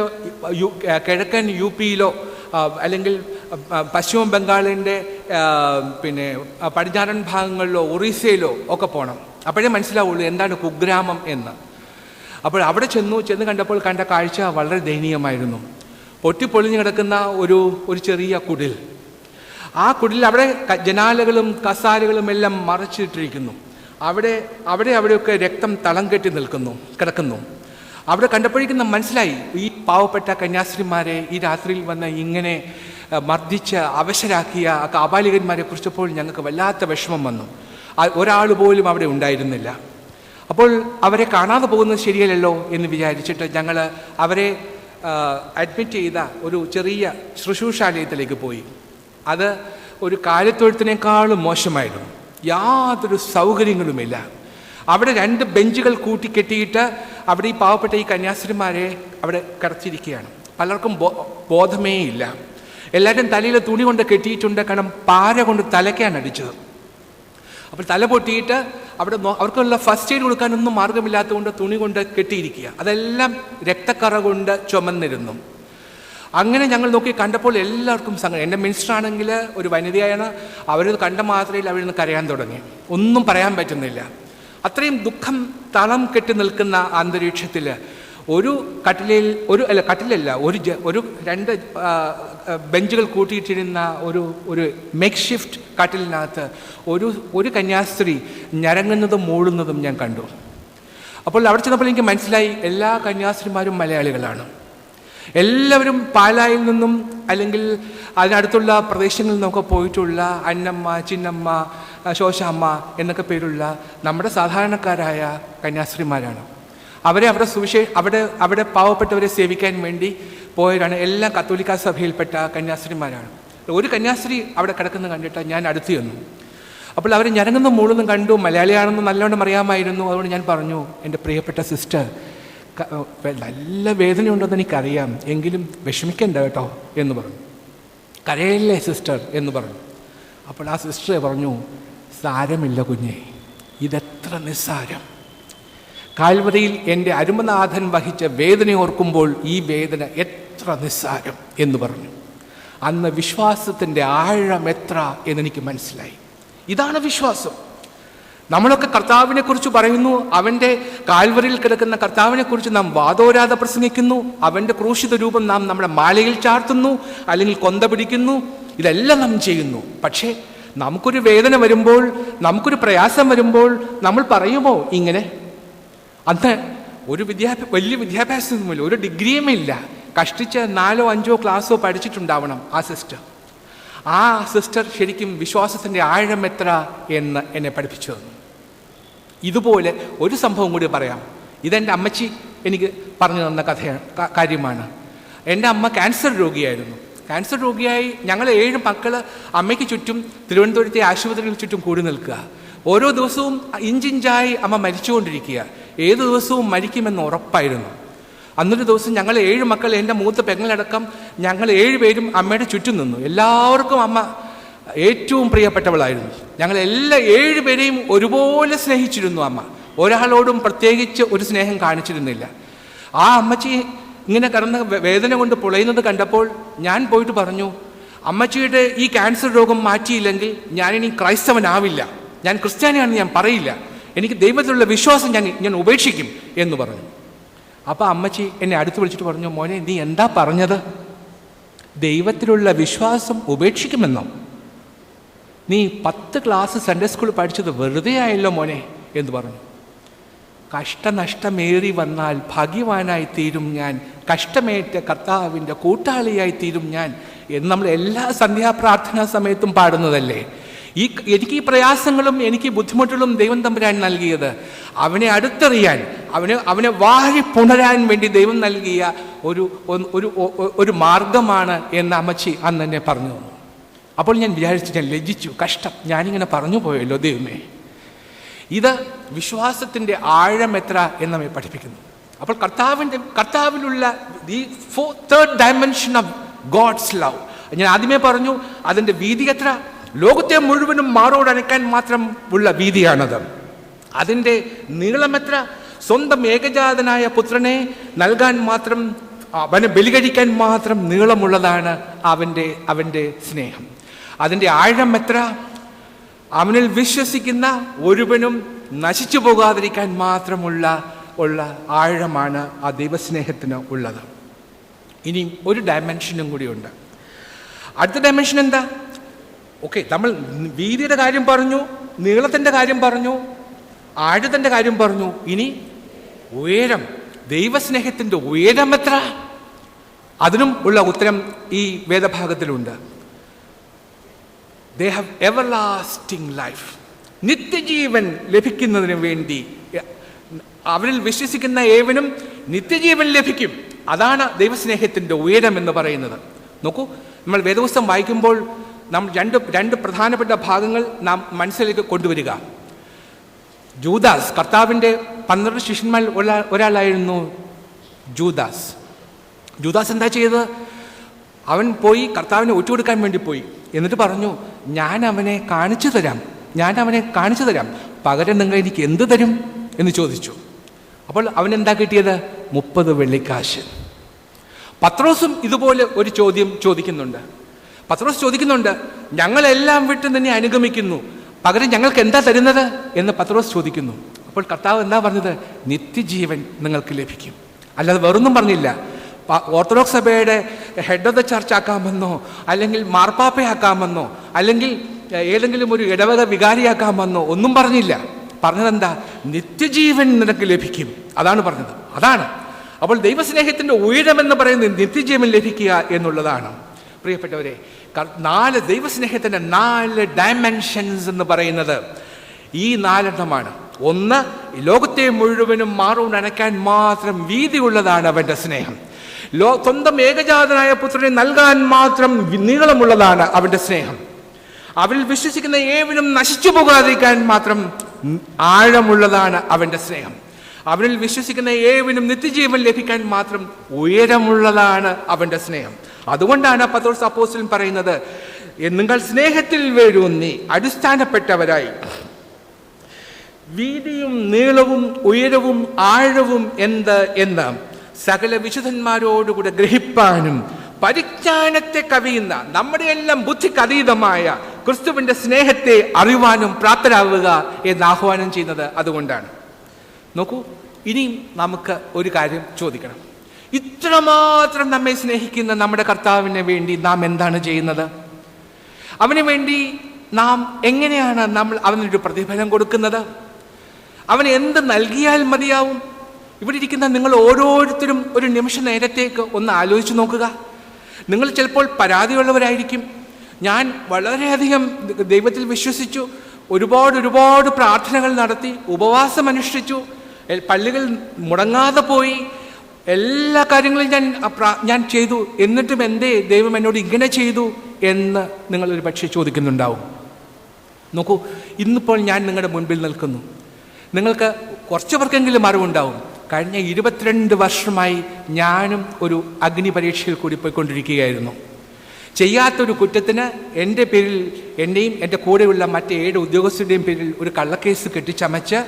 Speaker 1: കിഴക്കൻ UP-യിലോ അല്ലെങ്കിൽ പശ്ചിമ ബംഗാളിൻ്റെ പിന്നെ പടിഞ്ഞാറൻ ഭാഗങ്ങളിലോ ഒറീസയിലോ ഒക്കെ പോകണം, അപ്പോഴേ മനസ്സിലാവുള്ളൂ എന്താണ് കുഗ്രാമം എന്ന്. അപ്പോൾ അവിടെ ചെന്ന് കണ്ടപ്പോൾ കണ്ട കാഴ്ച വളരെ ദയനീയമായിരുന്നു. പൊട്ടിപ്പൊളിഞ്ഞ് കിടക്കുന്ന ഒരു ചെറിയ കുടിൽ. ആ കുടിൽ അവിടെ ജനാലകളും കസാലകളും എല്ലാം മറച്ചിട്ടിരിക്കുന്നു. അവിടെയൊക്കെ രക്തം തളം കെട്ടി കിടക്കുന്നു. അവിടെ കണ്ടപ്പോഴേക്കും മനസ്സിലായി, ഈ പാവപ്പെട്ട കന്യാസ്ത്രീമാരെ ഈ രാത്രിയിൽ വന്ന് ഇങ്ങനെ മർദ്ദിച്ച് അവശരാക്കിയ ആ കാപാലികന്മാരെ കുറിച്ചപ്പോൾ ഞങ്ങൾക്ക് വല്ലാത്ത വിഷമം വന്നു. ഒരാൾ പോലും അവിടെ ഉണ്ടായിരുന്നില്ല. അപ്പോൾ അവരെ കാണാതെ പോകുന്നത് ശരിയല്ലല്ലോ എന്ന് വിചാരിച്ചിട്ട് ഞങ്ങൾ അവരെ അഡ്മിറ്റ് ചെയ്ത ഒരു ചെറിയ ശുശ്രൂഷാലയത്തിലേക്ക് പോയി. അത് ഒരു കാര്യത്തൊഴുത്തിനേക്കാളും മോശമായിരുന്നു. യാതൊരു സൗകര്യങ്ങളുമില്ല. അവിടെ 2 ബെഞ്ചുകൾ കൂട്ടിക്കെട്ടിയിട്ട് അവിടെ ഈ പാവപ്പെട്ട ഈ കന്യാസ്ത്രീമാരെ അവിടെ കിടത്തിയിരിക്കുകയാണ്. പലർക്കും ബോധമേ ഇല്ല. എല്ലാവരും തലയിൽ തുണി കൊണ്ട് കെട്ടിയിട്ടുണ്ട്, കാരണം പാര കൊണ്ട് തലയ്ക്കാണ് അടിച്ചത്. അപ്പോൾ തല പൊട്ടിയിട്ട് അവിടെ അവർക്കുള്ള ഫസ്റ്റ് എയ്ഡ് കൊടുക്കാനൊന്നും മാർഗമില്ലാത്തതുകൊണ്ട് തുണി കൊണ്ട് കെട്ടിയിരിക്കുക. അതെല്ലാം രക്തക്കറ കൊണ്ട് ചുമന്നിരുന്നു. അങ്ങനെ ഞങ്ങൾ നോക്കി കണ്ടപ്പോൾ എല്ലാവർക്കും സങ്കടം. എൻ്റെ മിനിസ്റ്റർ ആണെങ്കിൽ ഒരു വനിതയാണ്, അവരത് കണ്ട മാത്രയിൽ അവരിന്ന് കരയാൻ തുടങ്ങി. ഒന്നും പറയാൻ പറ്റുന്നില്ല. അത്രയും ദുഃഖം തളം കെട്ടി നിൽക്കുന്ന അന്തരീക്ഷത്തിൽ ഒരു കട്ടിലല്ല ഒരു 2 ബെഞ്ചുകൾ കൂട്ടിയിട്ടിരുന്ന ഒരു മേക്ക് ഷിഫ്റ്റ് കട്ടിലിനകത്ത് ഒരു കന്യാസ്ത്രീ ഞരങ്ങുന്നതും മൂളുന്നതും ഞാൻ കണ്ടു. അപ്പോൾ അവിടെ ചെന്നപ്പോൾ എനിക്ക് മനസ്സിലായി, എല്ലാ കന്യാസ്ത്രീമാരും മലയാളികളാണ്. എല്ലാവരും പാലായിൽ നിന്നും അല്ലെങ്കിൽ അതിനടുത്തുള്ള പ്രദേശങ്ങളിൽ നിന്നൊക്കെ പോയിട്ടുള്ള അന്നമ്മ, ചിന്നമ്മ, ശോശാമ്മ എന്നൊക്കെ പേരുള്ള നമ്മുടെ സാധാരണക്കാരായ കന്യാസ്ത്രീമാരാണ്. അവരെ അവിടെ പാവപ്പെട്ടവരെ സേവിക്കാൻ വേണ്ടി പോയവരാണ്. എല്ലാം കത്തോലിക്ക സഭയിൽപ്പെട്ട കന്യാസ്ത്രീമാരാണ്. ഒരു കന്യാസ്ത്രീ അവിടെ കിടക്കുന്നത് കണ്ടിട്ട് ഞാൻ അടുത്ത് ചെന്നു. അപ്പോൾ അവർ ഞരങ്ങുന്ന മൂളൊന്നും കണ്ടു. മലയാളിയാണെന്ന് നല്ലോണം അറിയാമായിരുന്നു. അതുകൊണ്ട് ഞാൻ പറഞ്ഞു, എൻ്റെ പ്രിയപ്പെട്ട സിസ്റ്റർ, നല്ല വേദനയുണ്ടെന്ന് എനിക്കറിയാം, എങ്കിലും വിഷമിക്കണ്ട കേട്ടോ എന്ന് പറഞ്ഞു. കരയല്ലേ സിസ്റ്റർ എന്ന് പറഞ്ഞു. അപ്പോൾ ആ സിസ്റ്റർ പറഞ്ഞു, സാരമില്ല കുഞ്ഞേ, ഇതെത്ര നിസ്സാരം. കാൽവരിയിൽ എൻ്റെ അരുമനാഥൻ വഹിച്ച വേദന ഓർക്കുമ്പോൾ ഈ വേദന എത്ര നിസ്സാരം എന്ന് പറഞ്ഞു. അന്ന് വിശ്വാസത്തിൻ്റെ ആഴം എത്ര എന്നെനിക്ക് മനസ്സിലായി. ഇതാണ് വിശ്വാസം. നമ്മളൊക്കെ കർത്താവിനെ കുറിച്ച് പറയുന്നു, അവൻ്റെ കാൽവരിയിൽ കിടക്കുന്ന കർത്താവിനെ കുറിച്ച് നാം വാദോരാതെ പ്രസംഗിക്കുന്നു, അവൻ്റെ ക്രൂശിത രൂപം നാം നമ്മുടെ മാലയിൽ ചാർത്തുന്നു, അല്ലെങ്കിൽ കൊന്ത പിടിക്കുന്നു, ഇതെല്ലാം നാം ചെയ്യുന്നു. പക്ഷേ നമുക്കൊരു വേദന വരുമ്പോൾ, നമുക്കൊരു പ്രയാസം വരുമ്പോൾ നമ്മൾ പറയുമോ ഇങ്ങനെ? അന്ന് ഒരു വലിയ വിദ്യാഭ്യാസമൊന്നുമില്ല, ഒരു ഡിഗ്രിയുമില്ല, കഷ്ടിച്ച് 4 or 5 ക്ലാസ്സോ പഠിച്ചിട്ടുണ്ടാവണം ആ സിസ്റ്റർ. ആ സിസ്റ്റർ ശരിക്കും വിശ്വാസത്തിൻ്റെ ആഴം എത്ര എന്ന് എന്നെ പഠിപ്പിച്ചു തന്നു. ഇതുപോലെ ഒരു സംഭവം കൂടി പറയാം. ഇതെൻ്റെ അമ്മച്ചി എനിക്ക് പറഞ്ഞു തന്ന കാര്യമാണ്. എൻ്റെ അമ്മ ക്യാൻസർ രോഗിയായിരുന്നു. ക്യാൻസർ രോഗിയായി ഞങ്ങൾ 7 മക്കൾ അമ്മയ്ക്ക് ചുറ്റും തിരുവനന്തപുരത്തെ ആശുപത്രികൾക്ക് ചുറ്റും കൂടി നിൽക്കുക. ഓരോ ദിവസവും ഇഞ്ചിഞ്ചായി അമ്മ മരിച്ചുകൊണ്ടിരിക്കുക. ഏത് ദിവസവും മരിക്കുമെന്ന് ഉറപ്പായിരുന്നു. അന്നൊരു ദിവസം ഞങ്ങൾ 7 മക്കൾ, എൻ്റെ മൂത്ത പെങ്ങളടക്കം ഞങ്ങൾ 7 പേരും അമ്മയുടെ ചുറ്റും നിന്നു. എല്ലാവർക്കും അമ്മ ഏറ്റവും പ്രിയപ്പെട്ടവളായിരുന്നു. ഞങ്ങൾ 7 പേരെയും ഒരുപോലെ സ്നേഹിച്ചിരുന്നു അമ്മ. ഒരാളോടും പ്രത്യേകിച്ച് ഒരു സ്നേഹം കാണിച്ചിരുന്നില്ല. ആ അമ്മച്ചി ഇങ്ങനെ കിടന്ന വേദന കൊണ്ട് പുളയുന്നത് കണ്ടപ്പോൾ ഞാൻ പോയിട്ട് പറഞ്ഞു, അമ്മച്ചിയുടെ ഈ ക്യാൻസർ രോഗം മാറ്റിയില്ലെങ്കിൽ ഞാനിനി ക്രൈസ്തവനാവില്ല, ഞാൻ ക്രിസ്ത്യാനിയാണെന്ന് ഞാൻ പറയില്ല, എനിക്ക് ദൈവത്തിലുള്ള വിശ്വാസം ഞാൻ ഉപേക്ഷിക്കും എന്ന് പറഞ്ഞു. അപ്പോൾ അമ്മച്ചി എന്നെ അടുത്ത് വിളിച്ചിട്ട് പറഞ്ഞു, മോനെ നീ എന്താ പറഞ്ഞത്? ദൈവത്തിലുള്ള വിശ്വാസം ഉപേക്ഷിക്കുമെന്നോ? നീ 10 ക്ലാസ് സൺഡേ സ്കൂൾ പഠിച്ചത് വെറുതെ ആയല്ലോ മോനെ എന്ന് പറഞ്ഞു. കഷ്ടനഷ്ടമേറി വന്നാൽ ഭാഗ്യവാനായി തീരും ഞാൻ, കഷ്ടമേറ്റ കർത്താവിൻ്റെ കൂട്ടാളിയായി തീരും ഞാൻ എന്ന് നമ്മൾ എല്ലാ സന്ധ്യാപ്രാർത്ഥനാ സമയത്തും പാടുന്നതല്ലേ. എനിക്ക് ഈ പ്രയാസങ്ങളും എനിക്ക് ബുദ്ധിമുട്ടുകളും ദൈവം തമ്പുരാൻ നൽകിയത് അവനെ അടുത്തറിയാൻ, അവനെ വാഴി പുണരാൻ വേണ്ടി ദൈവം നൽകിയ ഒരു മാർഗമാണ് എന്ന് അമ്മച്ചി അന്ന് എന്നെ പറഞ്ഞു തന്നു. അപ്പോൾ ഞാൻ വിചാരിച്ചു, ഞാൻ ലജ്ജിച്ചു, കഷ്ടം, ഞാനിങ്ങനെ പറഞ്ഞു പോയല്ലോ ദൈവമേ. ഇത് വിശ്വാസത്തിൻ്റെ ആഴം എത്ര എന്ന് നമ്മെ പഠിപ്പിക്കുന്നു. അപ്പോൾ കർത്താവിലുള്ള the third dimension of God's love, ഞാൻ ആദ്യമേ പറഞ്ഞു, അതിൻ്റെ വീതി എത്ര? ലോകത്തെ മുഴുവനും മാറോടനക്കാൻ മാത്രം ഉള്ള വീതിയാണത്. അതിൻ്റെ നീളമെത്ര? സ്വന്തം ഏകജാതനായ പുത്രനെ നൽകാൻ മാത്രം, അവനെ ബലികഴിക്കാൻ മാത്രം നീളമുള്ളതാണ് അവൻ്റെ സ്നേഹം. അതിൻ്റെ ആഴം എത്ര? അവനിൽ വിശ്വസിക്കുന്ന ഒരുവനും നശിച്ചു പോകാതിരിക്കാൻ മാത്രമുള്ള ആഴമാണ് ആ ദൈവസ്നേഹത്തിന് ഉള്ളത്. ഇനി ഒരു ഡയമെൻഷനും കൂടിയുണ്ട്. അടുത്ത ഡയമെൻഷൻ എന്താ? ഓക്കെ, നമ്മൾ വീതിയുടെ കാര്യം പറഞ്ഞു, നീളത്തിൻ്റെ കാര്യം പറഞ്ഞു, ആഴത്തിൻ്റെ കാര്യം പറഞ്ഞു. ഇനി ഉയരം, ദൈവസ്നേഹത്തിൻ്റെ ഉയരം എത്ര? അതിനും ഉള്ള ഉത്തരം ഈ വേദഭാഗത്തിലുണ്ട്. They have everlasting life. നിത്യജീവൻ ലഭിക്കുന്നതിന് വേണ്ടി അവരിൽ വിശ്വസിക്കുന്ന ഏവനും നിത്യജീവൻ ലഭിക്കും. അതാണ് ദൈവസ്നേഹത്തിൻ്റെ ഉയരം എന്ന് പറയുന്നത്. നോക്കൂ, നമ്മൾ വേദപുസ്തകം വായിക്കുമ്പോൾ നാം രണ്ട് പ്രധാനപ്പെട്ട ഭാഗങ്ങൾ നാം മനസ്സിലേക്ക് കൊണ്ടുവരിക. ജൂദാസ്, കർത്താവിൻ്റെ 12 ശിഷ്യന്മാരിൽ ഒരാളായിരുന്നു ജൂദാസ്. ജൂദാസ് എന്താ ചെയ്തത്? അവൻ പോയി കർത്താവിനെ ഒറ്റുകൊടുക്കാൻ വേണ്ടി പോയി. എന്നിട്ട് പറഞ്ഞു, ഞാൻ അവനെ കാണിച്ചു തരാം, പകരം നിങ്ങൾ എനിക്ക് എന്ത് തരും എന്ന് ചോദിച്ചു. അപ്പോൾ അവൻ എന്താ കിട്ടിയത്? 30 വെള്ളിക്കാശ്. പത്രോസും ഇതുപോലെ ഒരു ചോദ്യം ചോദിക്കുന്നുണ്ട്. പത്രോസ് ചോദിക്കുന്നുണ്ട്, ഞങ്ങളെല്ലാം വിട്ട് നിന്നെ അനുഗമിക്കുന്നു, പകരം ഞങ്ങൾക്ക് എന്താ തരുന്നത് എന്ന് പത്രോസ് ചോദിക്കുന്നു. അപ്പോൾ കർത്താവ് എന്താ പറഞ്ഞത്? നിത്യജീവൻ നിങ്ങൾക്ക് ലഭിക്കും. അല്ലാതെ വേറൊന്നും പറഞ്ഞില്ല. ഓർത്തഡോക്സ് സഭയുടെ ഹെഡ് ഓഫ് ദ ചർച്ച് ആക്കാമെന്നോ, അല്ലെങ്കിൽ മാർപ്പാപ്പയാക്കാമെന്നോ, അല്ലെങ്കിൽ ഏതെങ്കിലും ഒരു ഇടവക വികാരിയാക്കാമെന്നോ ഒന്നും പറഞ്ഞില്ല. പറഞ്ഞതെന്താ? നിത്യജീവൻ നിനക്ക് ലഭിക്കും. അതാണ് പറഞ്ഞത്. അപ്പോൾ ദൈവസ്നേഹത്തിൻ്റെ ഉയരമെന്ന് പറയുന്നത് നിത്യജീവൻ ലഭിക്കുക എന്നുള്ളതാണ്. പ്രിയപ്പെട്ടവരെ, 4 ദൈവസ്നേഹത്തിൻ്റെ 4 ഡയമെൻഷൻസ് എന്ന് പറയുന്നത് ഈ 4 ഒന്ന്, ലോകത്തെ മുഴുവനും മാറൂൺ അനയ്ക്കാൻ മാത്രം വീതിയുള്ളതാണ് അവൻ്റെ സ്നേഹം. സ്വന്തം ഏകജാതനായ പുത്രനെ നൽകാൻ മാത്രം നീളമുള്ളതാണ് അവൻ്റെ സ്നേഹം. അവരിൽ വിശ്വസിക്കുന്ന ഏവനും നശിച്ചു പോകാതിരിക്കാൻ മാത്രം ആഴമുള്ളതാണ് അവൻ്റെ സ്നേഹം. അവനിൽ വിശ്വസിക്കുന്ന ഏവനും നിത്യജീവൻ ലഭിക്കാൻ മാത്രം ഉയരമുള്ളതാണ് അവൻ്റെ സ്നേഹം. അതുകൊണ്ടാണ് പത്രോസ് അപ്പോസ്തലൻ പറയുന്നത്, നിങ്ങൾ സ്നേഹത്തിൽ വേരൂന്നി അടിസ്ഥാനപ്പെട്ടവരായി വീതിയും നീളവും ഉയരവും ആഴവും എന്ന് സകല വിശുദ്ധന്മാരോടുകൂടെ ഗ്രഹിപ്പാനും പരിജ്ഞാനത്തെ കവിയുന്ന നമ്മുടെ എല്ലാം ബുദ്ധിക്കതീതമായ ക്രിസ്തുവിന്റെ സ്നേഹത്തെ അറിവാനും പ്രാപ്തരാവുക എന്ന് ആഹ്വാനം ചെയ്യുന്നത് അതുകൊണ്ടാണ്. നോക്കൂ, ഇനിയും നമുക്ക് ഒരു കാര്യം ചോദിക്കണം. ഇത്രമാത്രം നമ്മെ സ്നേഹിക്കുന്ന നമ്മുടെ കർത്താവിന് വേണ്ടി നാം എന്താണ് ചെയ്യുന്നത്? അവന് വേണ്ടി നാം എങ്ങനെയാണ് അവനൊരു പ്രതിഫലം കൊടുക്കുന്നത്? അവന് എന്ത് നൽകിയാൽ മതിയാവും? ഇവിടെ ഇരിക്കുന്ന നിങ്ങൾ ഓരോരുത്തരും ഒരു നിമിഷ നേരത്തേക്ക് ഒന്ന് ആലോചിച്ച് നോക്കുക. നിങ്ങൾ ചിലപ്പോൾ പരാതിയുള്ളവരായിരിക്കും. ഞാൻ വളരെയധികം ദൈവത്തിൽ വിശ്വസിച്ചു, ഒരുപാട് പ്രാർത്ഥനകൾ നടത്തി, ഉപവാസം അനുഷ്ഠിച്ചു, പള്ളികൾ മുടങ്ങാതെ പോയി, എല്ലാ കാര്യങ്ങളും ഞാൻ ചെയ്തു, എന്നിട്ടും എന്തേ ദൈവം എന്നോട് ഇങ്ങനെ ചെയ്തു എന്ന് നിങ്ങൾ ഒരു പക്ഷേ ചോദിക്കുന്നുണ്ടാവും. നോക്കൂ, ഇന്നിപ്പോൾ ഞാൻ നിങ്ങളുടെ മുൻപിൽ നിൽക്കുന്നു. നിങ്ങൾക്ക് കുറച്ച് പേർക്കെങ്കിലും അറിവുണ്ടാവും. കഴിഞ്ഞ 22 വർഷമായി ഞാനും ഒരു അഗ്നി പരീക്ഷയിൽ കൂടി പോയിക്കൊണ്ടിരിക്കുകയായിരുന്നു. ചെയ്യാത്തൊരു കുറ്റത്തിന് എൻ്റെ പേരിൽ, എൻ്റെയും എൻ്റെ കൂടെയുള്ള മറ്റ് 7 ഉദ്യോഗസ്ഥരുടെയും പേരിൽ ഒരു കള്ളക്കേസ് കെട്ടിച്ചമച്ച്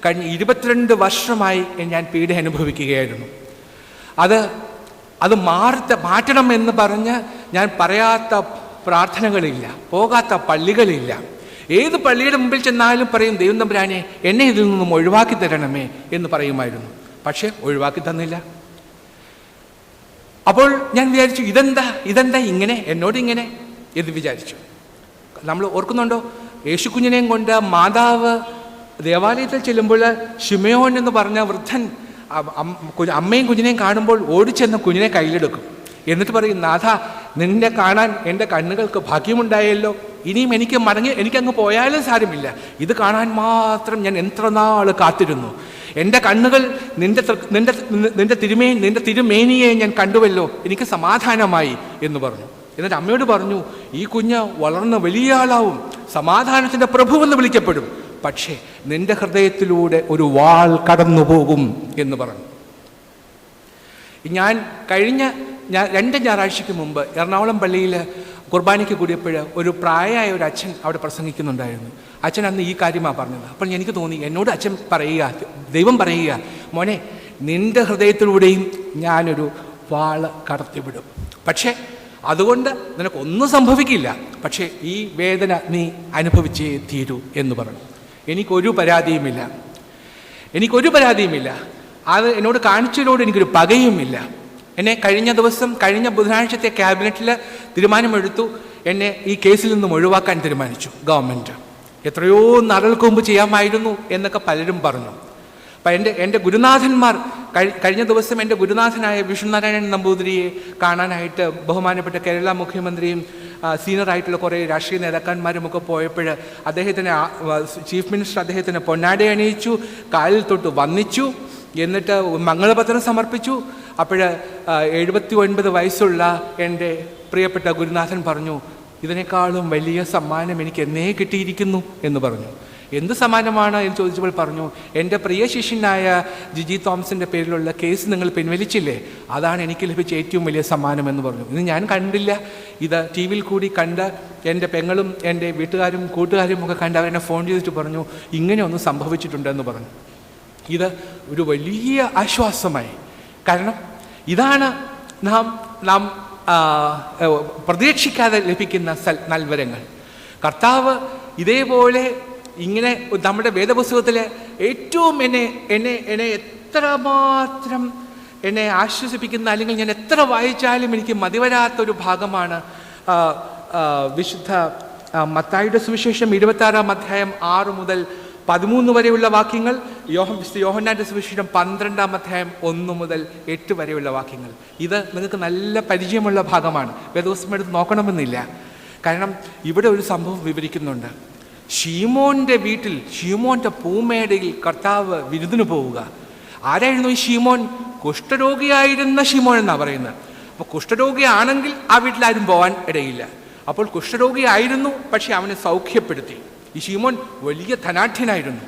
Speaker 1: കഴിഞ്ഞ 22 വർഷമായി ഞാൻ പീഡ അനുഭവിക്കുകയായിരുന്നു. അത് മാറ്റണം എന്ന് പറഞ്ഞ് ഞാൻ പറയാത്ത പ്രാർത്ഥനകളില്ല, പോകാത്ത പള്ളികളില്ല. ഏത് പള്ളിയുടെ മുമ്പിൽ ചെന്നാലും പറയും, ദൈവം തമ്പുരാനെ എന്നെ ഇതിൽ നിന്നും ഒഴിവാക്കി തരണമേ എന്ന് പറയുമായിരുന്നു. പക്ഷെ ഒഴിവാക്കി തന്നില്ല. അപ്പോൾ ഞാൻ വിചാരിച്ചു, ഇതെന്താ ഇങ്ങനെ, എന്നോട് ഇങ്ങനെ എന്ന് വിചാരിച്ചു. നമ്മൾ ഓർക്കുന്നുണ്ടോ, യേശു കുഞ്ഞിനെയും കൊണ്ട് മാതാവ് ദേവാലയത്തിൽ ചെല്ലുമ്പോൾ ശിമയോൻ എന്ന് പറഞ്ഞ വൃദ്ധൻ അമ്മയും കുഞ്ഞിനെയും കാണുമ്പോൾ ഓടിച്ചെന്ന് കുഞ്ഞിനെ കയ്യിലെടുക്കും. എന്നിട്ട് പറയും, നാഥ, നിന്നെ കാണാൻ എൻ്റെ കണ്ണുകൾക്ക് ഭാഗ്യമുണ്ടായല്ലോ, ഇനിയും എനിക്കങ്ങ് പോയാലും സാരമില്ല, ഇത് കാണാൻ മാത്രം ഞാൻ എത്ര നാൾ കാത്തിരുന്നു. എൻ്റെ കണ്ണുകൾ നിന്റെ തിരുമേനിയെ ഞാൻ കണ്ടുവല്ലോ, എനിക്ക് സമാധാനമായി എന്ന് പറഞ്ഞു. എന്നിട്ട് അമ്മയോട് പറഞ്ഞു, ഈ കുഞ്ഞ് വളർന്ന് വലിയ ആളാവും, സമാധാനത്തിൻ്റെ പ്രഭുവെന്ന് വിളിക്കപ്പെടും, പക്ഷേ നിന്റെ ഹൃദയത്തിലൂടെ ഒരു വാൾ കടന്നു പോകും എന്ന് പറഞ്ഞു. ഞാൻ കഴിഞ്ഞ 2 ഞായറാഴ്ചയ്ക്ക് മുമ്പ് എറണാകുളം പള്ളിയിൽ കുർബാനയ്ക്ക് കൂടിയപ്പോൾ ഒരു പ്രായമായ ഒരു അച്ഛൻ അവിടെ പ്രസംഗിക്കുന്നുണ്ടായിരുന്നു. അച്ഛൻ അന്ന് ഈ കാര്യമാണ് പറഞ്ഞത്. അപ്പോൾ എനിക്ക് തോന്നി, എന്നോട് അച്ഛൻ ദൈവം പറയുക, മോനെ, നിന്റെ ഹൃദയത്തിലൂടെയും ഞാനൊരു വാള് കടത്തിവിടും, പക്ഷേ അതുകൊണ്ട് നിനക്കൊന്നും സംഭവിക്കില്ല, പക്ഷേ ഈ വേദന നീ അനുഭവിച്ചേ തീരൂ എന്ന് പറഞ്ഞു. എനിക്കൊരു പരാതിയുമില്ല. അത് എന്നോട് കാണിച്ചതിനോട് എനിക്കൊരു പകയുമില്ല. എന്നെ കഴിഞ്ഞ ബുധനാഴ്ചത്തെ ക്യാബിനറ്റിൽ തീരുമാനമെടുത്തു, എന്നെ ഈ കേസിൽ നിന്നും ഒഴിവാക്കാൻ തീരുമാനിച്ചു ഗവൺമെൻറ്. എത്രയോ നാളുകൾക്ക് മുമ്പ് ചെയ്യാമായിരുന്നു എന്നൊക്കെ പലരും പറഞ്ഞു. അപ്പം എൻ്റെ ഗുരുനാഥന്മാർ, കഴിഞ്ഞ ദിവസം എൻ്റെ ഗുരുനാഥനായ വിഷ്ണുനാരായണൻ നമ്പൂതിരിയെ കാണാനായിട്ട് ബഹുമാനപ്പെട്ട കേരള മുഖ്യമന്ത്രിയും സീനിയറായിട്ടുള്ള കുറേ രാഷ്ട്രീയ നേതാക്കന്മാരുമൊക്കെ പോയപ്പോൾ അദ്ദേഹത്തിന് ചീഫ് മിനിസ്റ്റർ അദ്ദേഹത്തിന് പൊന്നാട അണിയിച്ചു, കാലിൽ തൊട്ട് വന്ദിച്ചു, എന്നിട്ട് മംഗളപത്രം സമർപ്പിച്ചു. അപ്പോൾ 79 വയസ്സുള്ള എൻ്റെ പ്രിയപ്പെട്ട ഗുരുനാഥൻ പറഞ്ഞു, ഇതിനേക്കാളും വലിയ സമ്മാനം എനിക്ക് എന്നേ കിട്ടിയിരിക്കുന്നു എന്ന് പറഞ്ഞു. എന്ത് സമ്മാനമാണ് എന്ന് ചോദിച്ചപ്പോൾ പറഞ്ഞു, എൻ്റെ പ്രിയ ശിഷ്യനായ ജിജി തോമസിൻ്റെ പേരിലുള്ള കേസ് നിങ്ങൾ പിൻവലിച്ചില്ലേ, അതാണ് എനിക്ക് ലഭിച്ച ഏറ്റവും വലിയ സമ്മാനം എന്ന് പറഞ്ഞു. ഇത് ഞാൻ കണ്ടില്ല, ഇത് ടി വിയിൽ കൂടി കണ്ട് എൻ്റെ പെങ്ങളും എൻ്റെ വീട്ടുകാരും കൂട്ടുകാരും ഒക്കെ കണ്ട് അവരെന്നെ ഫോൺ ചെയ്തിട്ട് പറഞ്ഞു, ഇങ്ങനെ ഒന്ന് സംഭവിച്ചിട്ടുണ്ടെന്ന് പറഞ്ഞു. ഇത് ഒരു വലിയ ആശ്വാസമായി. കാരണം ഇതാണ് നാം പ്രതീക്ഷിക്കാതെ ലഭിക്കുന്ന നൽവരങ്ങൾ. കർത്താവ് ഇതേപോലെ ഇങ്ങനെ നമ്മുടെ വേദപുസ്തകത്തിൽ ഏറ്റവും എന്നെ എത്രമാത്രം എന്നെ ആശ്വസിപ്പിക്കുന്ന, അല്ലെങ്കിൽ ഞാൻ എത്ര വായിച്ചാലും എനിക്ക് മതിവരാത്തൊരു ഭാഗമാണ് വിശുദ്ധ മത്തായിയുടെ സുവിശേഷം 26-ാം അധ്യായം 6 മുതൽ 13 വരെയുള്ള വാക്യങ്ങൾ, യോഹന്നാന്റെ സുവിശേഷം 12-ാം അധ്യായം 1 മുതൽ 8 വരെയുള്ള വാക്യങ്ങൾ. ഇത് നിങ്ങൾക്ക് നല്ല പരിചയമുള്ള ഭാഗമാണ്. വേദപുസ്തകം എടുത്ത് നോക്കണമെന്നില്ല. കാരണം ഇവിടെ ഒരു സംഭവം വിവരിക്കുന്നുണ്ട്. ശീമോന്റെ വീട്ടിൽ, ശീമോന്റെ പൂമേടയിൽ കർത്താവ് വിരുന്നിന് പോവുക. ആരായിരുന്നു ഈ ശീമോൻ? കുഷ്ഠരോഗിയായിരുന്ന ശീമോൻ എന്നാണ് പറയുന്നത്. അപ്പോൾ കുഷ്ഠരോഗിയാണെങ്കിൽ ആ വീട്ടിലാരും പോകാൻ ഇടയില്ല. അപ്പോൾ കുഷ്ഠരോഗിയായിരുന്നു, പക്ഷെ അവനെ സൗഖ്യപ്പെടുത്തി. ഈ ശീമോൻ വലിയ ധനാഢ്യനായിരുന്നു.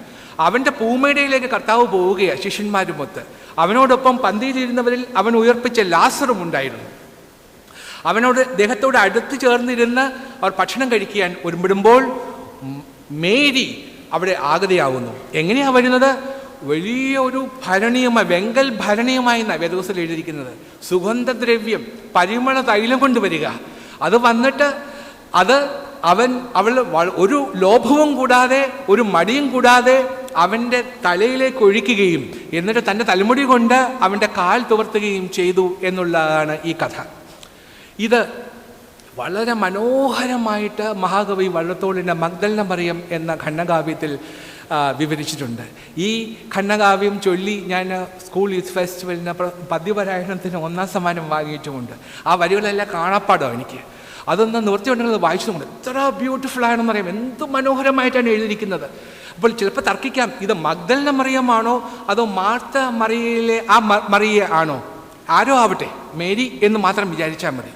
Speaker 1: അവൻ്റെ പൂമേടയിലേക്ക് കർത്താവ് പോവുകയാണ് ശിഷ്യന്മാരുമൊത്ത്. അവനോടൊപ്പം പന്തിയിലിരുന്നവരിൽ അവൻ ഉയർപ്പിച്ച ലാസറും ഉണ്ടായിരുന്നു. അവനോട് ദേഹത്തോട് അടുത്ത് ചേർന്നിരുന്ന് അവർ ഭക്ഷണം കഴിക്കാൻ ഒരുമിടുമ്പോൾ മേരി അവിടെ ആഗതയാവുന്നു. എങ്ങനെയാണ് വരുന്നത്? വലിയ ഒരു ഭരണീയമായി, വെങ്കൽ ഭരണീയമായി എന്നാണ് വേദപുസ്തകത്തിൽ എഴുതിയിരിക്കുന്നത്. സുഗന്ധദ്രവ്യം, പരിമള തൈലം കൊണ്ടുവരിക. അത് വന്നിട്ട് അവൾ ഒരു ലോഭവും കൂടാതെ, ഒരു മടിയും കൂടാതെ അവൻ്റെ തലയിലേക്ക് ഒഴിക്കുകയും എന്നിട്ട് തൻ്റെ തലമുടി കൊണ്ട് അവൻ്റെ കാൽ തുവർത്തുകയും ചെയ്തു എന്നുള്ളതാണ് ഈ കഥ. ഇത് വളരെ മനോഹരമായിട്ട് മഹാകവി വള്ളത്തോളിൻ്റെ മഗ്ദലന മറിയം എന്ന ഖണ്ഡകാവ്യത്തിൽ വിവരിച്ചിട്ടുണ്ട്. ഈ ഖണ്ഡകാവ്യം ചൊല്ലി ഞാൻ സ്കൂൾ യൂത്ത് ഫെസ്റ്റിവലിന് പദ്യപാരായണത്തിന് 1ാം സമ്മാനം വാങ്ങിയിട്ടുമുണ്ട്. ആ വരികളെല്ലാം കാണാപ്പാടോ എനിക്ക്. അതൊന്ന് നിവൃത്തിയുണ്ടെങ്കിൽ അത് വായിച്ചു നോക്കണം. എത്ര ബ്യൂട്ടിഫുൾ ആണെന്ന് പറയാം, എന്ത് മനോഹരമായിട്ടാണ് എഴുതിയിരിക്കുന്നത്. അപ്പോൾ ചിലപ്പോൾ തർക്കിക്കാം, ഇത് മഗ്ദലന മറിയമാണോ അതോ മാർത്ത മറിയയിലെ ആ മറിയ ആണോ? ആരോ ആവട്ടെ, മേരി എന്ന് മാത്രം വിചാരിച്ചാൽ മതി.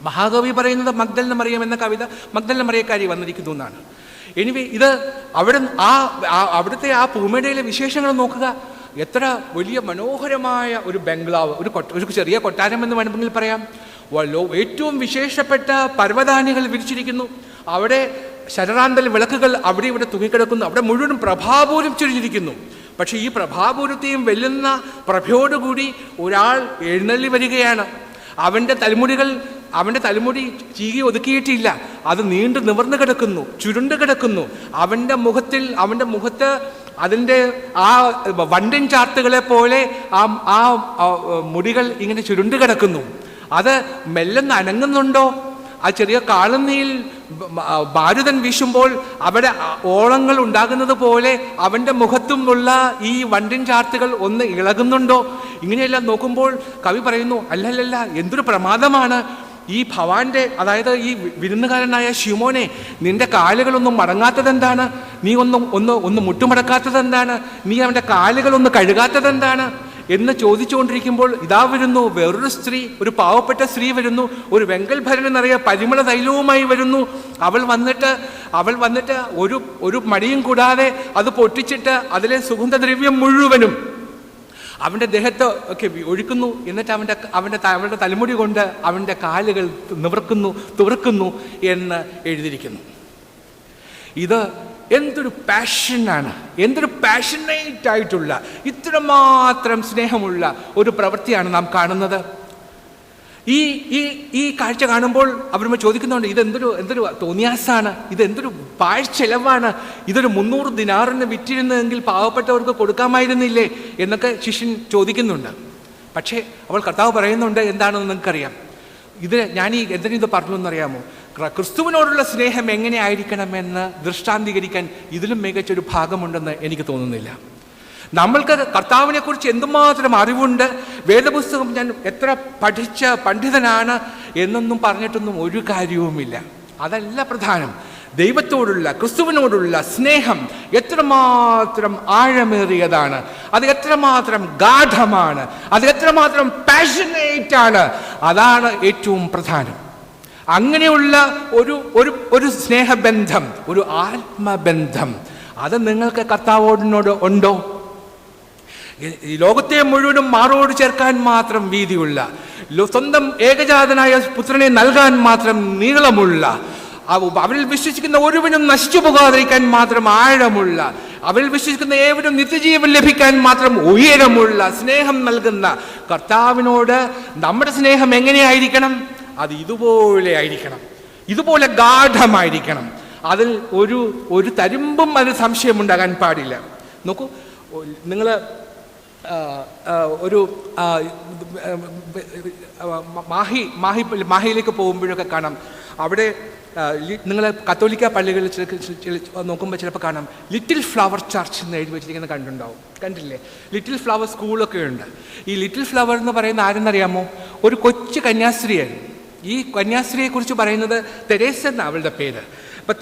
Speaker 1: മഹാകവി പറയുന്നത് മഗ്ദലന മറിയം എന്ന കവിത മഗ്ദലന മറിയക്കാരി വന്നിരിക്കുന്നു എന്നാണ്. എനിവേ, ഇത് അവിടുത്തെ ആ പൂമേടയിലെ വിശേഷങ്ങൾ നോക്കുക. എത്ര വലിയ മനോഹരമായ ഒരു ബംഗ്ലാവ്, ഒരു ചെറിയ കൊട്ടാരം എന്ന് വേണമെങ്കിൽ പറയാം. ഏറ്റവും വിശേഷപ്പെട്ട പർവ്വതാനികൾ വിരിച്ചിരിക്കുന്നു. അവിടെ ശരറാന്തൽ വിളക്കുകൾ അവിടെ ഇവിടെ തൂങ്ങിക്കിടക്കുന്നു. അവിടെ മുഴുവൻ പ്രഭാപൂരം ചൊരിഞ്ഞിരിക്കുന്നു. പക്ഷെ ഈ പ്രഭാപൂരത്തെയും വെല്ലുന്ന പ്രഭയോടുകൂടി ഒരാൾ എഴുന്നള്ളി വരികയാണ്. അവൻ്റെ തലമുടി ചീകി ഒതുക്കിയിട്ടില്ല. അത് നീണ്ടു നിവർന്നു കിടക്കുന്നു, ചുരുണ്ട് കിടക്കുന്നു. അവൻ്റെ മുഖത്ത് അതിൻ്റെ ആ വണ്ടിൻ ചാർത്തുകളെ പോലെ ആ മുടികൾ ഇങ്ങനെ ചുരുണ്ട് കിടക്കുന്നു. അത് മെല്ലെന്ന് അനങ്ങുന്നുണ്ടോ? ആ ചെറിയ കാളന്നിയിൽ ഭാരതൻ വീശുമ്പോൾ അവിടെ ഓളങ്ങൾ ഉണ്ടാകുന്നത് പോലെ അവൻ്റെ മുഖത്തുമുള്ള ഈ വണ്ടിൻ ചാർത്തുകൾ ഒന്ന് ഇളകുന്നുണ്ടോ? ഇങ്ങനെയെല്ലാം നോക്കുമ്പോൾ കവി പറയുന്നു, അല്ലല്ല, എന്തൊരു പ്രമാദമാണ് ഈ ഭവാന്റെ, അതായത് ഈ വിരുന്നുകാരനായ ശിമോനെ, നിന്റെ കാലുകളൊന്നും മടങ്ങാത്തതെന്താണ്? നീ ഒന്ന് മുട്ടുമടക്കാത്തതെന്താണ്? നീ അവൻ്റെ കാലുകളൊന്ന് കഴുകാത്തതെന്താണ് എന്ന് ചോദിച്ചുകൊണ്ടിരിക്കുമ്പോൾ ഇതാ വരുന്നു വേറൊരു സ്ത്രീ, ഒരു പാവപ്പെട്ട സ്ത്രീ വരുന്നു. ഒരു വെങ്കൽ ഭരണി നിറയെ പരിമള തൈലവുമായി വരുന്നു. അവൾ വന്നിട്ട് ഒരു മടിയും കൂടാതെ അത് പൊട്ടിച്ചിട്ട് അതിലെ സുഗന്ധദ്രവ്യം മുഴുവനും അവൻ്റെ ദേഹത്ത് ഒക്കെ ഒഴിക്കുന്നു. എന്നിട്ട് അവളുടെ തലമുടി കൊണ്ട് അവൻ്റെ കാലുകൾ തുറക്കുന്നു എന്ന് എഴുതിയിരിക്കുന്നു. ഇത് എന്തൊരു പാഷനാണ്, എന്തൊരു പാഷനേറ്റ് ആയിട്ടുള്ള, ഇത്രമാത്രം സ്നേഹമുള്ള ഒരു പ്രവൃത്തിയാണ് നാം കാണുന്നത്. ഈ കാഴ്ച കാണുമ്പോൾ അവർ ചോദിക്കുന്നുണ്ട്, എന്തൊരു തോന്നിയാസാണ്, ഇതെന്തൊരു പാഴ്ചെലവാണ്, ഇതൊരു 300 ദിനാറിന് വിറ്റിരുന്നെങ്കിൽ പാവപ്പെട്ടവർക്ക് കൊടുക്കാമായിരുന്നില്ലേ എന്നൊക്കെ ശിഷ്യൻ ചോദിക്കുന്നുണ്ട്. പക്ഷേ അവൾ കർത്താവ് പറയുന്നുണ്ട് എന്താണെന്ന് നിങ്ങൾക്കറിയാം. ഞാൻ എന്തിനു പറഞ്ഞു എന്നറിയാമോ? ക്രിസ്തുവിനോടുള്ള സ്നേഹം എങ്ങനെ ആയിരിക്കണമെന്ന് ദൃഷ്ടാന്തീകരിക്കാൻ ഇതിലും മികച്ചൊരു ഭാഗമുണ്ടെന്ന് എനിക്ക് തോന്നുന്നില്ല. നമ്മൾക്ക് കർത്താവിനെ കുറിച്ച് എന്തുമാത്രം അറിവുണ്ട്, വേദപുസ്തകം ഞാൻ എത്ര പഠിച്ച പണ്ഡിതനാണ് എന്നൊന്നും പറഞ്ഞിട്ടൊന്നും ഒരു കാര്യവുമില്ല. അതല്ല പ്രധാനം. ദൈവത്തോടുള്ള, ക്രിസ്തുവിനോടുള്ള സ്നേഹം എത്രമാത്രം ആഴമേറിയതാണ്, അത് എത്രമാത്രം ഗാഢമാണ്, അത് എത്രമാത്രം പാഷനേറ്റ് ആണ്, അതാണ് ഏറ്റവും പ്രധാനം. അങ്ങനെയുള്ള ഒരു സ്നേഹബന്ധം, ഒരു ആത്മബന്ധം, അത് നിങ്ങൾക്ക് കർത്താവിനോട് ഉണ്ടോ? ഈ ലോകത്തെ മുഴുവനും മാറോട് ചേർക്കാൻ മാത്രം വീതിയുള്ള, സ്വന്തം ഏകജാതനായ പുത്രനെ നൽകാൻ മാത്രം നീളമുള്ള, അവരിൽ വിശ്വസിക്കുന്ന ഒരുവനും നശിച്ചു പോകാതിരിക്കാൻ മാത്രം ആഴമുള്ള, അവരിൽ വിശ്വസിക്കുന്ന ഏവരും നിത്യജീവൻ ലഭിക്കാൻ മാത്രം ഉയരമുള്ള സ്നേഹം നൽകുന്ന കർത്താവിനോട് നമ്മുടെ സ്നേഹം എങ്ങനെയായിരിക്കണം? അത് ഇതുപോലെ ആയിരിക്കണം, ഇതുപോലെ ഗാഢമായിരിക്കണം. അതിൽ ഒരു തരുമ്പും അതിൽ സംശയമുണ്ടാകാൻ പാടില്ല. നോക്കൂ, നിങ്ങൾ ഒരു മാഹിയിലേക്ക് പോകുമ്പോഴൊക്കെ കാണാം, അവിടെ നിങ്ങൾ കത്തോലിക്ക പള്ളികളിൽ നോക്കുമ്പോൾ ചിലപ്പോൾ കാണാം ലിറ്റിൽ ഫ്ലവർ ചർച്ച് എന്ന് എഴുതി വെച്ചിരിക്കുന്നത് കണ്ടില്ലേ? ലിറ്റിൽ ഫ്ലവർ സ്കൂളൊക്കെ ഉണ്ട്. ഈ ലിറ്റിൽ ഫ്ലവർ എന്ന് പറയുന്ന ആരെന്നറിയാമോ? ഒരു കൊച്ചു കന്യാസ്ത്രീയാണ്. ഈ കന്യാസ്ത്രീയെക്കുറിച്ച് പറയുന്നത് തെരേസ എന്ന അവളുടെ പേര്. അപ്പം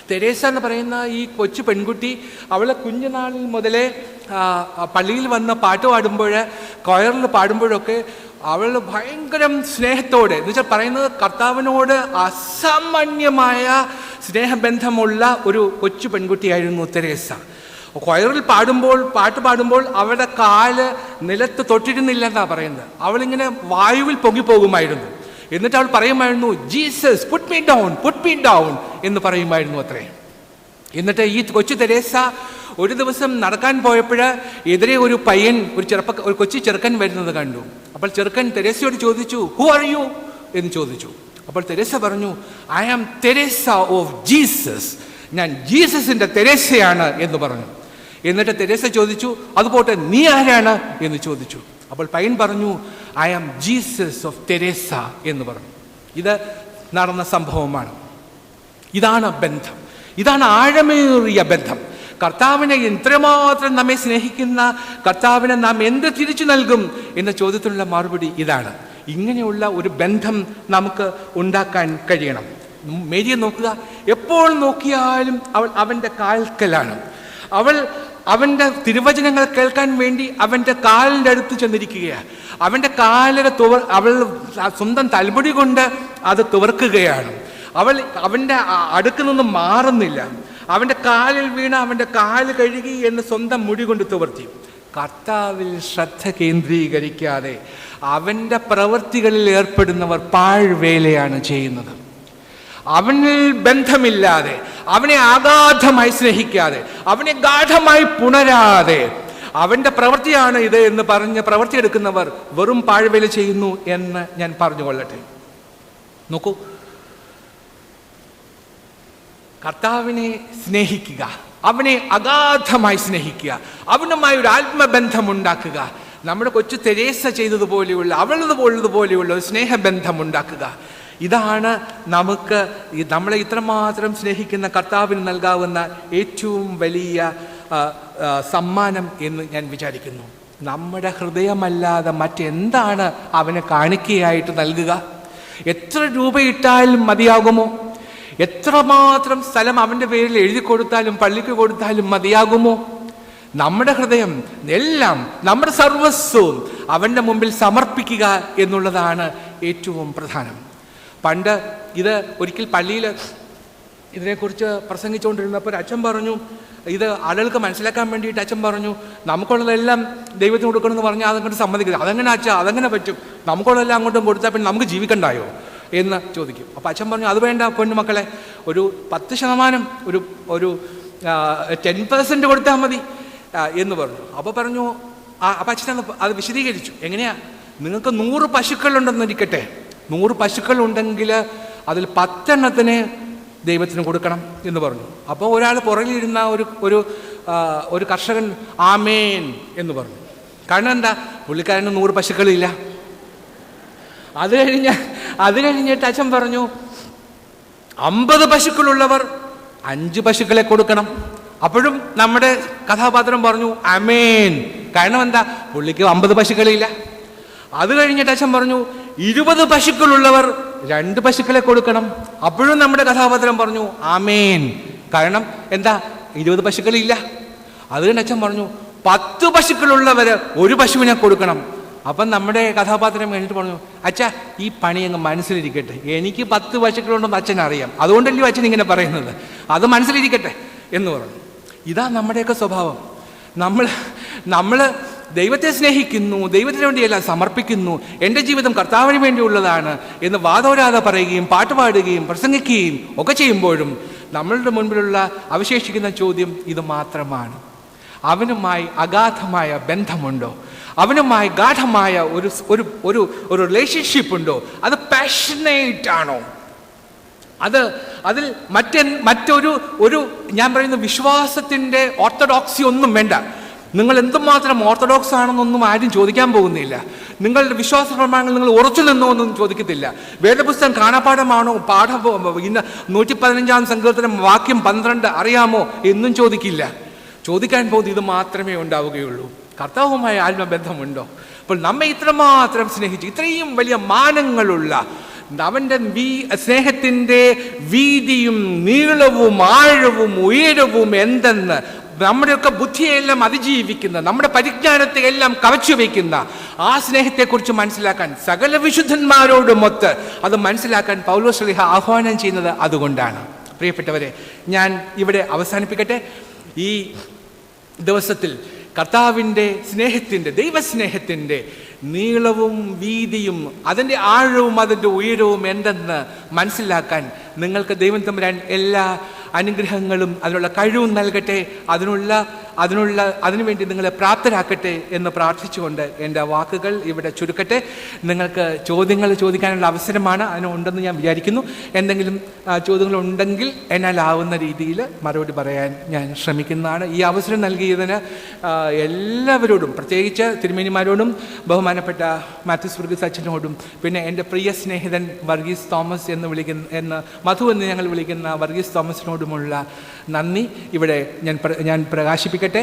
Speaker 1: തെരേസ എന്ന് പറയുന്ന ഈ കൊച്ചു പെൺകുട്ടി, അവളെ കുഞ്ഞുനാളിൽ മുതലേ പള്ളിയിൽ വന്ന് പാട്ട് പാടുമ്പോൾ, കൊയറിൽ പാടുമ്പോഴൊക്കെ അവൾ ഭയങ്കരം സ്നേഹത്തോടെ, എന്ന് വെച്ചാൽ പറയുന്നത് കർത്താവിനോട് അസാമാന്യമായ സ്നേഹബന്ധമുള്ള ഒരു കൊച്ചു പെൺകുട്ടിയായിരുന്നു തെരേസ. കൊയറിൽ പാട്ട് പാടുമ്പോൾ അവളുടെ കാല് നിലത്ത് തൊട്ടിരുന്നില്ലെന്നാണ് പറയുന്നത്. അവളിങ്ങനെ വായുവിൽ പൊങ്ങിപ്പോകുമായിരുന്നു. എന്നിട്ട് അവൾ പറയുമായിരുന്നു, ജീസസ് പുട്ട് മീ ഡൗൺ എന്ന് പറയുമായിരുന്നു അത്രേ. എന്നിട്ട് ഈ കൊച്ചു തെരേസ ഒരു ദിവസം നടക്കാൻ പോയപ്പോൾ എതിരെ ഒരു പയ്യൻ, ഒരു കൊച്ചു ചെറുക്കൻ വരുന്നത് കണ്ടു. അപ്പോൾ ചെറുക്കൻ തെരേസയോട് ചോദിച്ചു, ഹു ആർ യു എന്ന് ചോദിച്ചു. അപ്പോൾ തെരേസ പറഞ്ഞു, I am Teresa of Jesus, ഞാൻ ജീസസിന്റെ തെരേസയാണ് എന്ന് പറഞ്ഞു. എന്നിട്ട് തെരേസ ചോദിച്ചു, അതുപോട്ടെ നീ ആരാണ് എന്ന് ചോദിച്ചു. അപ്പോൾ പയ്യൻ പറഞ്ഞു, I am Jesus of Teresa എന്ന് പറഞ്ഞു. ഇത് നടന്ന സംഭവമാണ്. ഇതാണ് ബന്ധം, ഇതാണ് ആഴമേറിയ ബന്ധം. കർത്താവിനെ എത്രമാത്രം നമ്മെ സ്നേഹിക്കുന്ന കർത്താവിനെ നാം എന്ത് തിരിച്ചു നൽകും എന്ന ചോദ്യത്തിനുള്ള മറുപടി ഇതാണ്. ഇങ്ങനെയുള്ള ഒരു ബന്ധം നമുക്ക് ഉണ്ടാക്കാൻ കഴിയണം. മേരിയെ നോക്കുക, എപ്പോൾ നോക്കിയാലും അവൾ അവൻ്റെ കാൽക്കലാണ്. അവൻ്റെ തിരുവചനങ്ങൾ കേൾക്കാൻ വേണ്ടി അവൻ്റെ കാലിൻ്റെ അടുത്ത് ചെന്നിരിക്കുകയാണ്. അവൻ്റെ കാലിൽ അവൾ സ്വന്തം തലമുടി കൊണ്ട് അത് തുവർക്കുകയാണ്. അവൻ്റെ അടുക്കിൽ നിന്നും മാറുന്നില്ല. അവൻ്റെ കാലിൽ വീണ് അവൻ്റെ കാല് കഴുകി എന്ന് സ്വന്തം മുടി കൊണ്ട് തുവർത്തി. കർത്താവിൽ ശ്രദ്ധ കേന്ദ്രീകരിക്കാതെ അവൻ്റെ പ്രവൃത്തികളിൽ ഏർപ്പെടുന്നവർ പാഴ്വേലയാണ് ചെയ്യുന്നത്. അവനിൽ ബന്ധമില്ലാതെ, അവനെ അഗാധമായി സ്നേഹിക്കാതെ, അവനെ ഗാഠമായി പുണരാതെ അവൻ്റെ പ്രവൃത്തിയാണ് ഇത് എന്ന് പറഞ്ഞ് പ്രവൃത്തിയെടുക്കുന്നവർ വെറും പാഴ്വേല ചെയ്യുന്നു എന്ന് ഞാൻ പറഞ്ഞുകൊള്ളട്ടെ. നോക്കൂ, കർത്താവിനെ സ്നേഹിക്കുക, അവനെ അഗാധമായി സ്നേഹിക്കുക, അവനുമായി ഒരു ആത്മബന്ധം ഉണ്ടാക്കുക, നമ്മുടെ കൊച്ചു തെരേസ ചെയ്തതുപോലെയുള്ള, അവളതുപോലുള്ളതുപോലെയുള്ള ഒരു സ്നേഹബന്ധം ഉണ്ടാക്കുക. ഇതാണ് നമ്മളെ ഇത്രമാത്രം സ്നേഹിക്കുന്ന കർത്താവിന് നൽകാവുന്ന ഏറ്റവും വലിയ സമ്മാനം എന്ന് ഞാൻ വിചാരിക്കുന്നു. നമ്മുടെ ഹൃദയമല്ലാതെ മറ്റെന്താണ് അവന് കാണിക്കയായിട്ട് നൽകുക? എത്ര രൂപയിട്ടാലും മതിയാകുമോ? എത്രമാത്രം സ്ഥലം അവൻ്റെ പേരിൽ എഴുതി കൊടുത്താലും പള്ളിക്ക് കൊടുത്താലും മതിയാകുമോ? നമ്മുടെ ഹൃദയം, എല്ലാം, നമ്മുടെ സർവസ്വവും അവൻ്റെ മുമ്പിൽ സമർപ്പിക്കുക എന്നുള്ളതാണ് ഏറ്റവും പ്രധാനം. പണ്ട് ഇത് ഒരിക്കൽ പള്ളിയിൽ ഇതിനെക്കുറിച്ച് പ്രസംഗിച്ചുകൊണ്ടിരുന്നപ്പോൾ അച്ഛൻ പറഞ്ഞു, ഇത് ആളുകൾക്ക് മനസ്സിലാക്കാൻ വേണ്ടിയിട്ട് അച്ഛൻ പറഞ്ഞു, നമുക്കുള്ളതെല്ലാം ദൈവത്തിന് കൊടുക്കണമെന്ന് പറഞ്ഞാൽ അതങ്ങോട്ട് സമ്മതിക്കില്ല. അതെങ്ങനെ അച്ഛാ, അതെങ്ങനെ പറ്റും? നമുക്കുള്ളതെല്ലാം അങ്ങോട്ടും കൊടുത്താൽ പിന്നെ നമുക്ക് ജീവിക്കണ്ടായോ എന്ന് ചോദിക്കും. അപ്പോൾ അച്ഛൻ പറഞ്ഞു, അത് വേണ്ട പൊന്നുമക്കളെ, ഒരു 10%, ഒരു 10% കൊടുത്താൽ മതി എന്ന് പറഞ്ഞു. അപ്പോൾ പറഞ്ഞു, അപ്പം അച്ഛൻ അത് വിശദീകരിച്ചു. എങ്ങനെയാ? നിങ്ങൾക്ക് 100 പശുക്കളുണ്ടെന്നിരിക്കട്ടെ, 100 പശുക്കളുണ്ടെങ്കിൽ അതിൽ 10 ദൈവത്തിന് കൊടുക്കണം എന്ന് പറഞ്ഞു. അപ്പോൾ ഒരാൾ പുറകിലിരുന്ന ഒരു കർഷകൻ ആമേൻ എന്ന് പറഞ്ഞു. കാരണം എന്താ? പുള്ളിക്കാരന് 100 പശുക്കളില്ല. അത് കഴിഞ്ഞിട്ട് അച്ഛൻ പറഞ്ഞു, 50 പശുക്കളുള്ളവർ 5 പശുക്കളെ കൊടുക്കണം. അപ്പോഴും നമ്മുടെ കഥാപാത്രം പറഞ്ഞു ആമേൻ. കാരണം എന്താ? പുള്ളിക്ക് 50 പശുക്കളില്ല. അത് കഴിഞ്ഞിട്ട് അച്ഛൻ പറഞ്ഞു, 20 പശുക്കളുള്ളവർ 2 പശുക്കളെ കൊടുക്കണം. അപ്പോഴും നമ്മുടെ കഥാപാത്രം പറഞ്ഞു ആമേൻ. കാരണം എന്താ? 20 പശുക്കളില്ല. അത് കഴിഞ്ഞ് അച്ഛൻ പറഞ്ഞു, 10 പശുക്കളുള്ളവർ 1 പശുവിനെ കൊടുക്കണം. അപ്പം നമ്മുടെ കഥാപാത്രം കഴിഞ്ഞിട്ട് പറഞ്ഞു, അച്ഛാ ഈ പണി അങ്ങ് മനസ്സിലിരിക്കട്ടെ, എനിക്ക് 10 പശുക്കളുണ്ടെന്ന് അച്ഛൻ അറിയാം, അതുകൊണ്ടല്ലേ അച്ഛൻ ഇങ്ങനെ പറയുന്നത്, അത് മനസ്സിലിരിക്കട്ടെ എന്ന് പറഞ്ഞു. ഇതാ നമ്മുടെയൊക്കെ സ്വഭാവം. നമ്മൾ ദൈവത്തെ സ്നേഹിക്കുന്നു, ദൈവത്തിന് വേണ്ടി എല്ലാം സമർപ്പിക്കുന്നു, എൻ്റെ ജീവിതം കർത്താവിന് വേണ്ടിയുള്ളതാണ് എന്ന് വാദോരാതെ പറയുകയും പാട്ടുപാടുകയും പ്രസംഗിക്കുകയും ഒക്കെ ചെയ്യുമ്പോഴും നമ്മളുടെ മുൻപിലുള്ള അവശേഷിക്കുന്ന ചോദ്യം ഇത് മാത്രമാണ്: അവനുമായി അഗാധമായ ബന്ധമുണ്ടോ? അവനുമായി ഗാഠമായ ഒരു റിലേഷൻഷിപ്പ് ഉണ്ടോ? അത് പാഷനേറ്റ് ആണോ? അതിൽ മറ്റൊരു ഞാൻ പറയുന്ന വിശ്വാസത്തിൻ്റെ ഓർത്തഡോക്സി ഒന്നും വേണ്ട. നിങ്ങൾ എന്തുമാത്രം ഓർത്തഡോക്സ് ആണെന്നൊന്നും ആരും ചോദിക്കാൻ പോകുന്നില്ല. നിങ്ങളുടെ വിശ്വാസ പ്രമാണങ്ങൾ നിങ്ങൾ ഉറച്ചു നിന്നോ എന്നൊന്നും ചോദിക്കത്തില്ല. വേദപുസ്തകം കാണാപ്പാഠമാണോ, ഇന്ന് 115 സങ്കീർത്തനം വാക്യം 12 അറിയാമോ എന്നും ചോദിക്കില്ല. ചോദിക്കാൻ പോകുന്നത് ഇത് മാത്രമേ ഉണ്ടാവുകയുള്ളൂ: കർത്താവുമായ ആത്മബന്ധമുണ്ടോ? അപ്പോൾ നമ്മെ ഇത്രമാത്രം സ്നേഹിച്ച് ഇത്രയും വലിയ മാനങ്ങളുള്ള അവൻ്റെ സ്നേഹത്തിൻ്റെ വീതിയും നീളവും ആഴവും ഉയരവും എന്തെന്ന് നമ്മുടെയൊക്കെ ബുദ്ധിയെല്ലാം അതിജീവിക്കുന്ന, നമ്മുടെ പരിജ്ഞാനത്തെ എല്ലാം കവച്ചു വയ്ക്കുന്ന ആ സ്നേഹത്തെക്കുറിച്ച് മനസ്സിലാക്കാൻ സകല വിശുദ്ധന്മാരോടുമൊത്ത് അത് മനസ്സിലാക്കാൻ പൗലോസ് ശ്ലീഹ ആഹ്വാനം ചെയ്യുന്നത് അതുകൊണ്ടാണ്. പ്രിയപ്പെട്ടവരെ, ഞാൻ ഇവിടെ അവസാനിപ്പിക്കട്ടെ. ഈ ദിവസത്തിൽ കർത്താവിൻ്റെ സ്നേഹത്തിൻ്റെ, ദൈവസ്നേഹത്തിൻ്റെ നീളവും വീതിയും അതിൻ്റെ ആഴവും അതിൻ്റെ ഉയരവും എന്തെന്ന് മനസ്സിലാക്കാൻ നിങ്ങൾക്ക് ദൈവം തമ്പുരാൻ എല്ലാ അനുഗ്രഹങ്ങളും അതിനുള്ള കഴിവും നൽകട്ടെ. അതിനുവേണ്ടി നിങ്ങളെ പ്രാപ്തരാക്കട്ടെ എന്ന് പ്രാർത്ഥിച്ചുകൊണ്ട് എൻ്റെ വാക്കുകൾ ഇവിടെ ചുരുക്കട്ടെ. നിങ്ങൾക്ക് ചോദ്യങ്ങൾ ചോദിക്കാനുള്ള അവസരമാണ്, അതിനുണ്ടെന്ന് ഞാൻ വിചാരിക്കുന്നു. എന്തെങ്കിലും ചോദ്യങ്ങളുണ്ടെങ്കിൽ എന്നാലാവുന്ന രീതിയിൽ മറുപടി പറയാൻ ഞാൻ ശ്രമിക്കുന്നതാണ്. ഈ അവസരം നൽകിയതിന് എല്ലാവരോടും, പ്രത്യേകിച്ച് തിരുമേനിമാരോടും ബഹുമാനപ്പെട്ട മാത്യൂസ് വർഗീസ് അച്ഛനോടും, പിന്നെ എൻ്റെ പ്രിയ സ്നേഹിതൻ വർഗീസ് തോമസ് എന്ന് മധു എന്ന് ഞങ്ങൾ വിളിക്കുന്ന വർഗീസ് തോമസിനോടുമുള്ള നന്ദി ഇവിടെ ഞാൻ പ്രകാശിപ്പിക്കട്ടെ.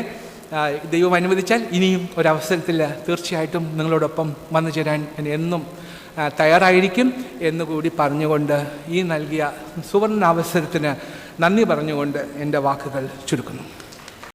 Speaker 1: ദൈവം അനുവദിച്ചാൽ ഇനിയും ഒരവസരത്തിൽ തീർച്ചയായിട്ടും നിങ്ങളോടൊപ്പം വന്നു ചേരാൻ എന്നും തയ്യാറായിരിക്കും എന്നുകൂടി പറഞ്ഞുകൊണ്ട് ഈ നൽകിയ സുവർണ്ണ അവസരത്തിന് നന്ദി പറഞ്ഞുകൊണ്ട് എൻ്റെ വാക്കുകൾ ചുരുക്കുന്നു.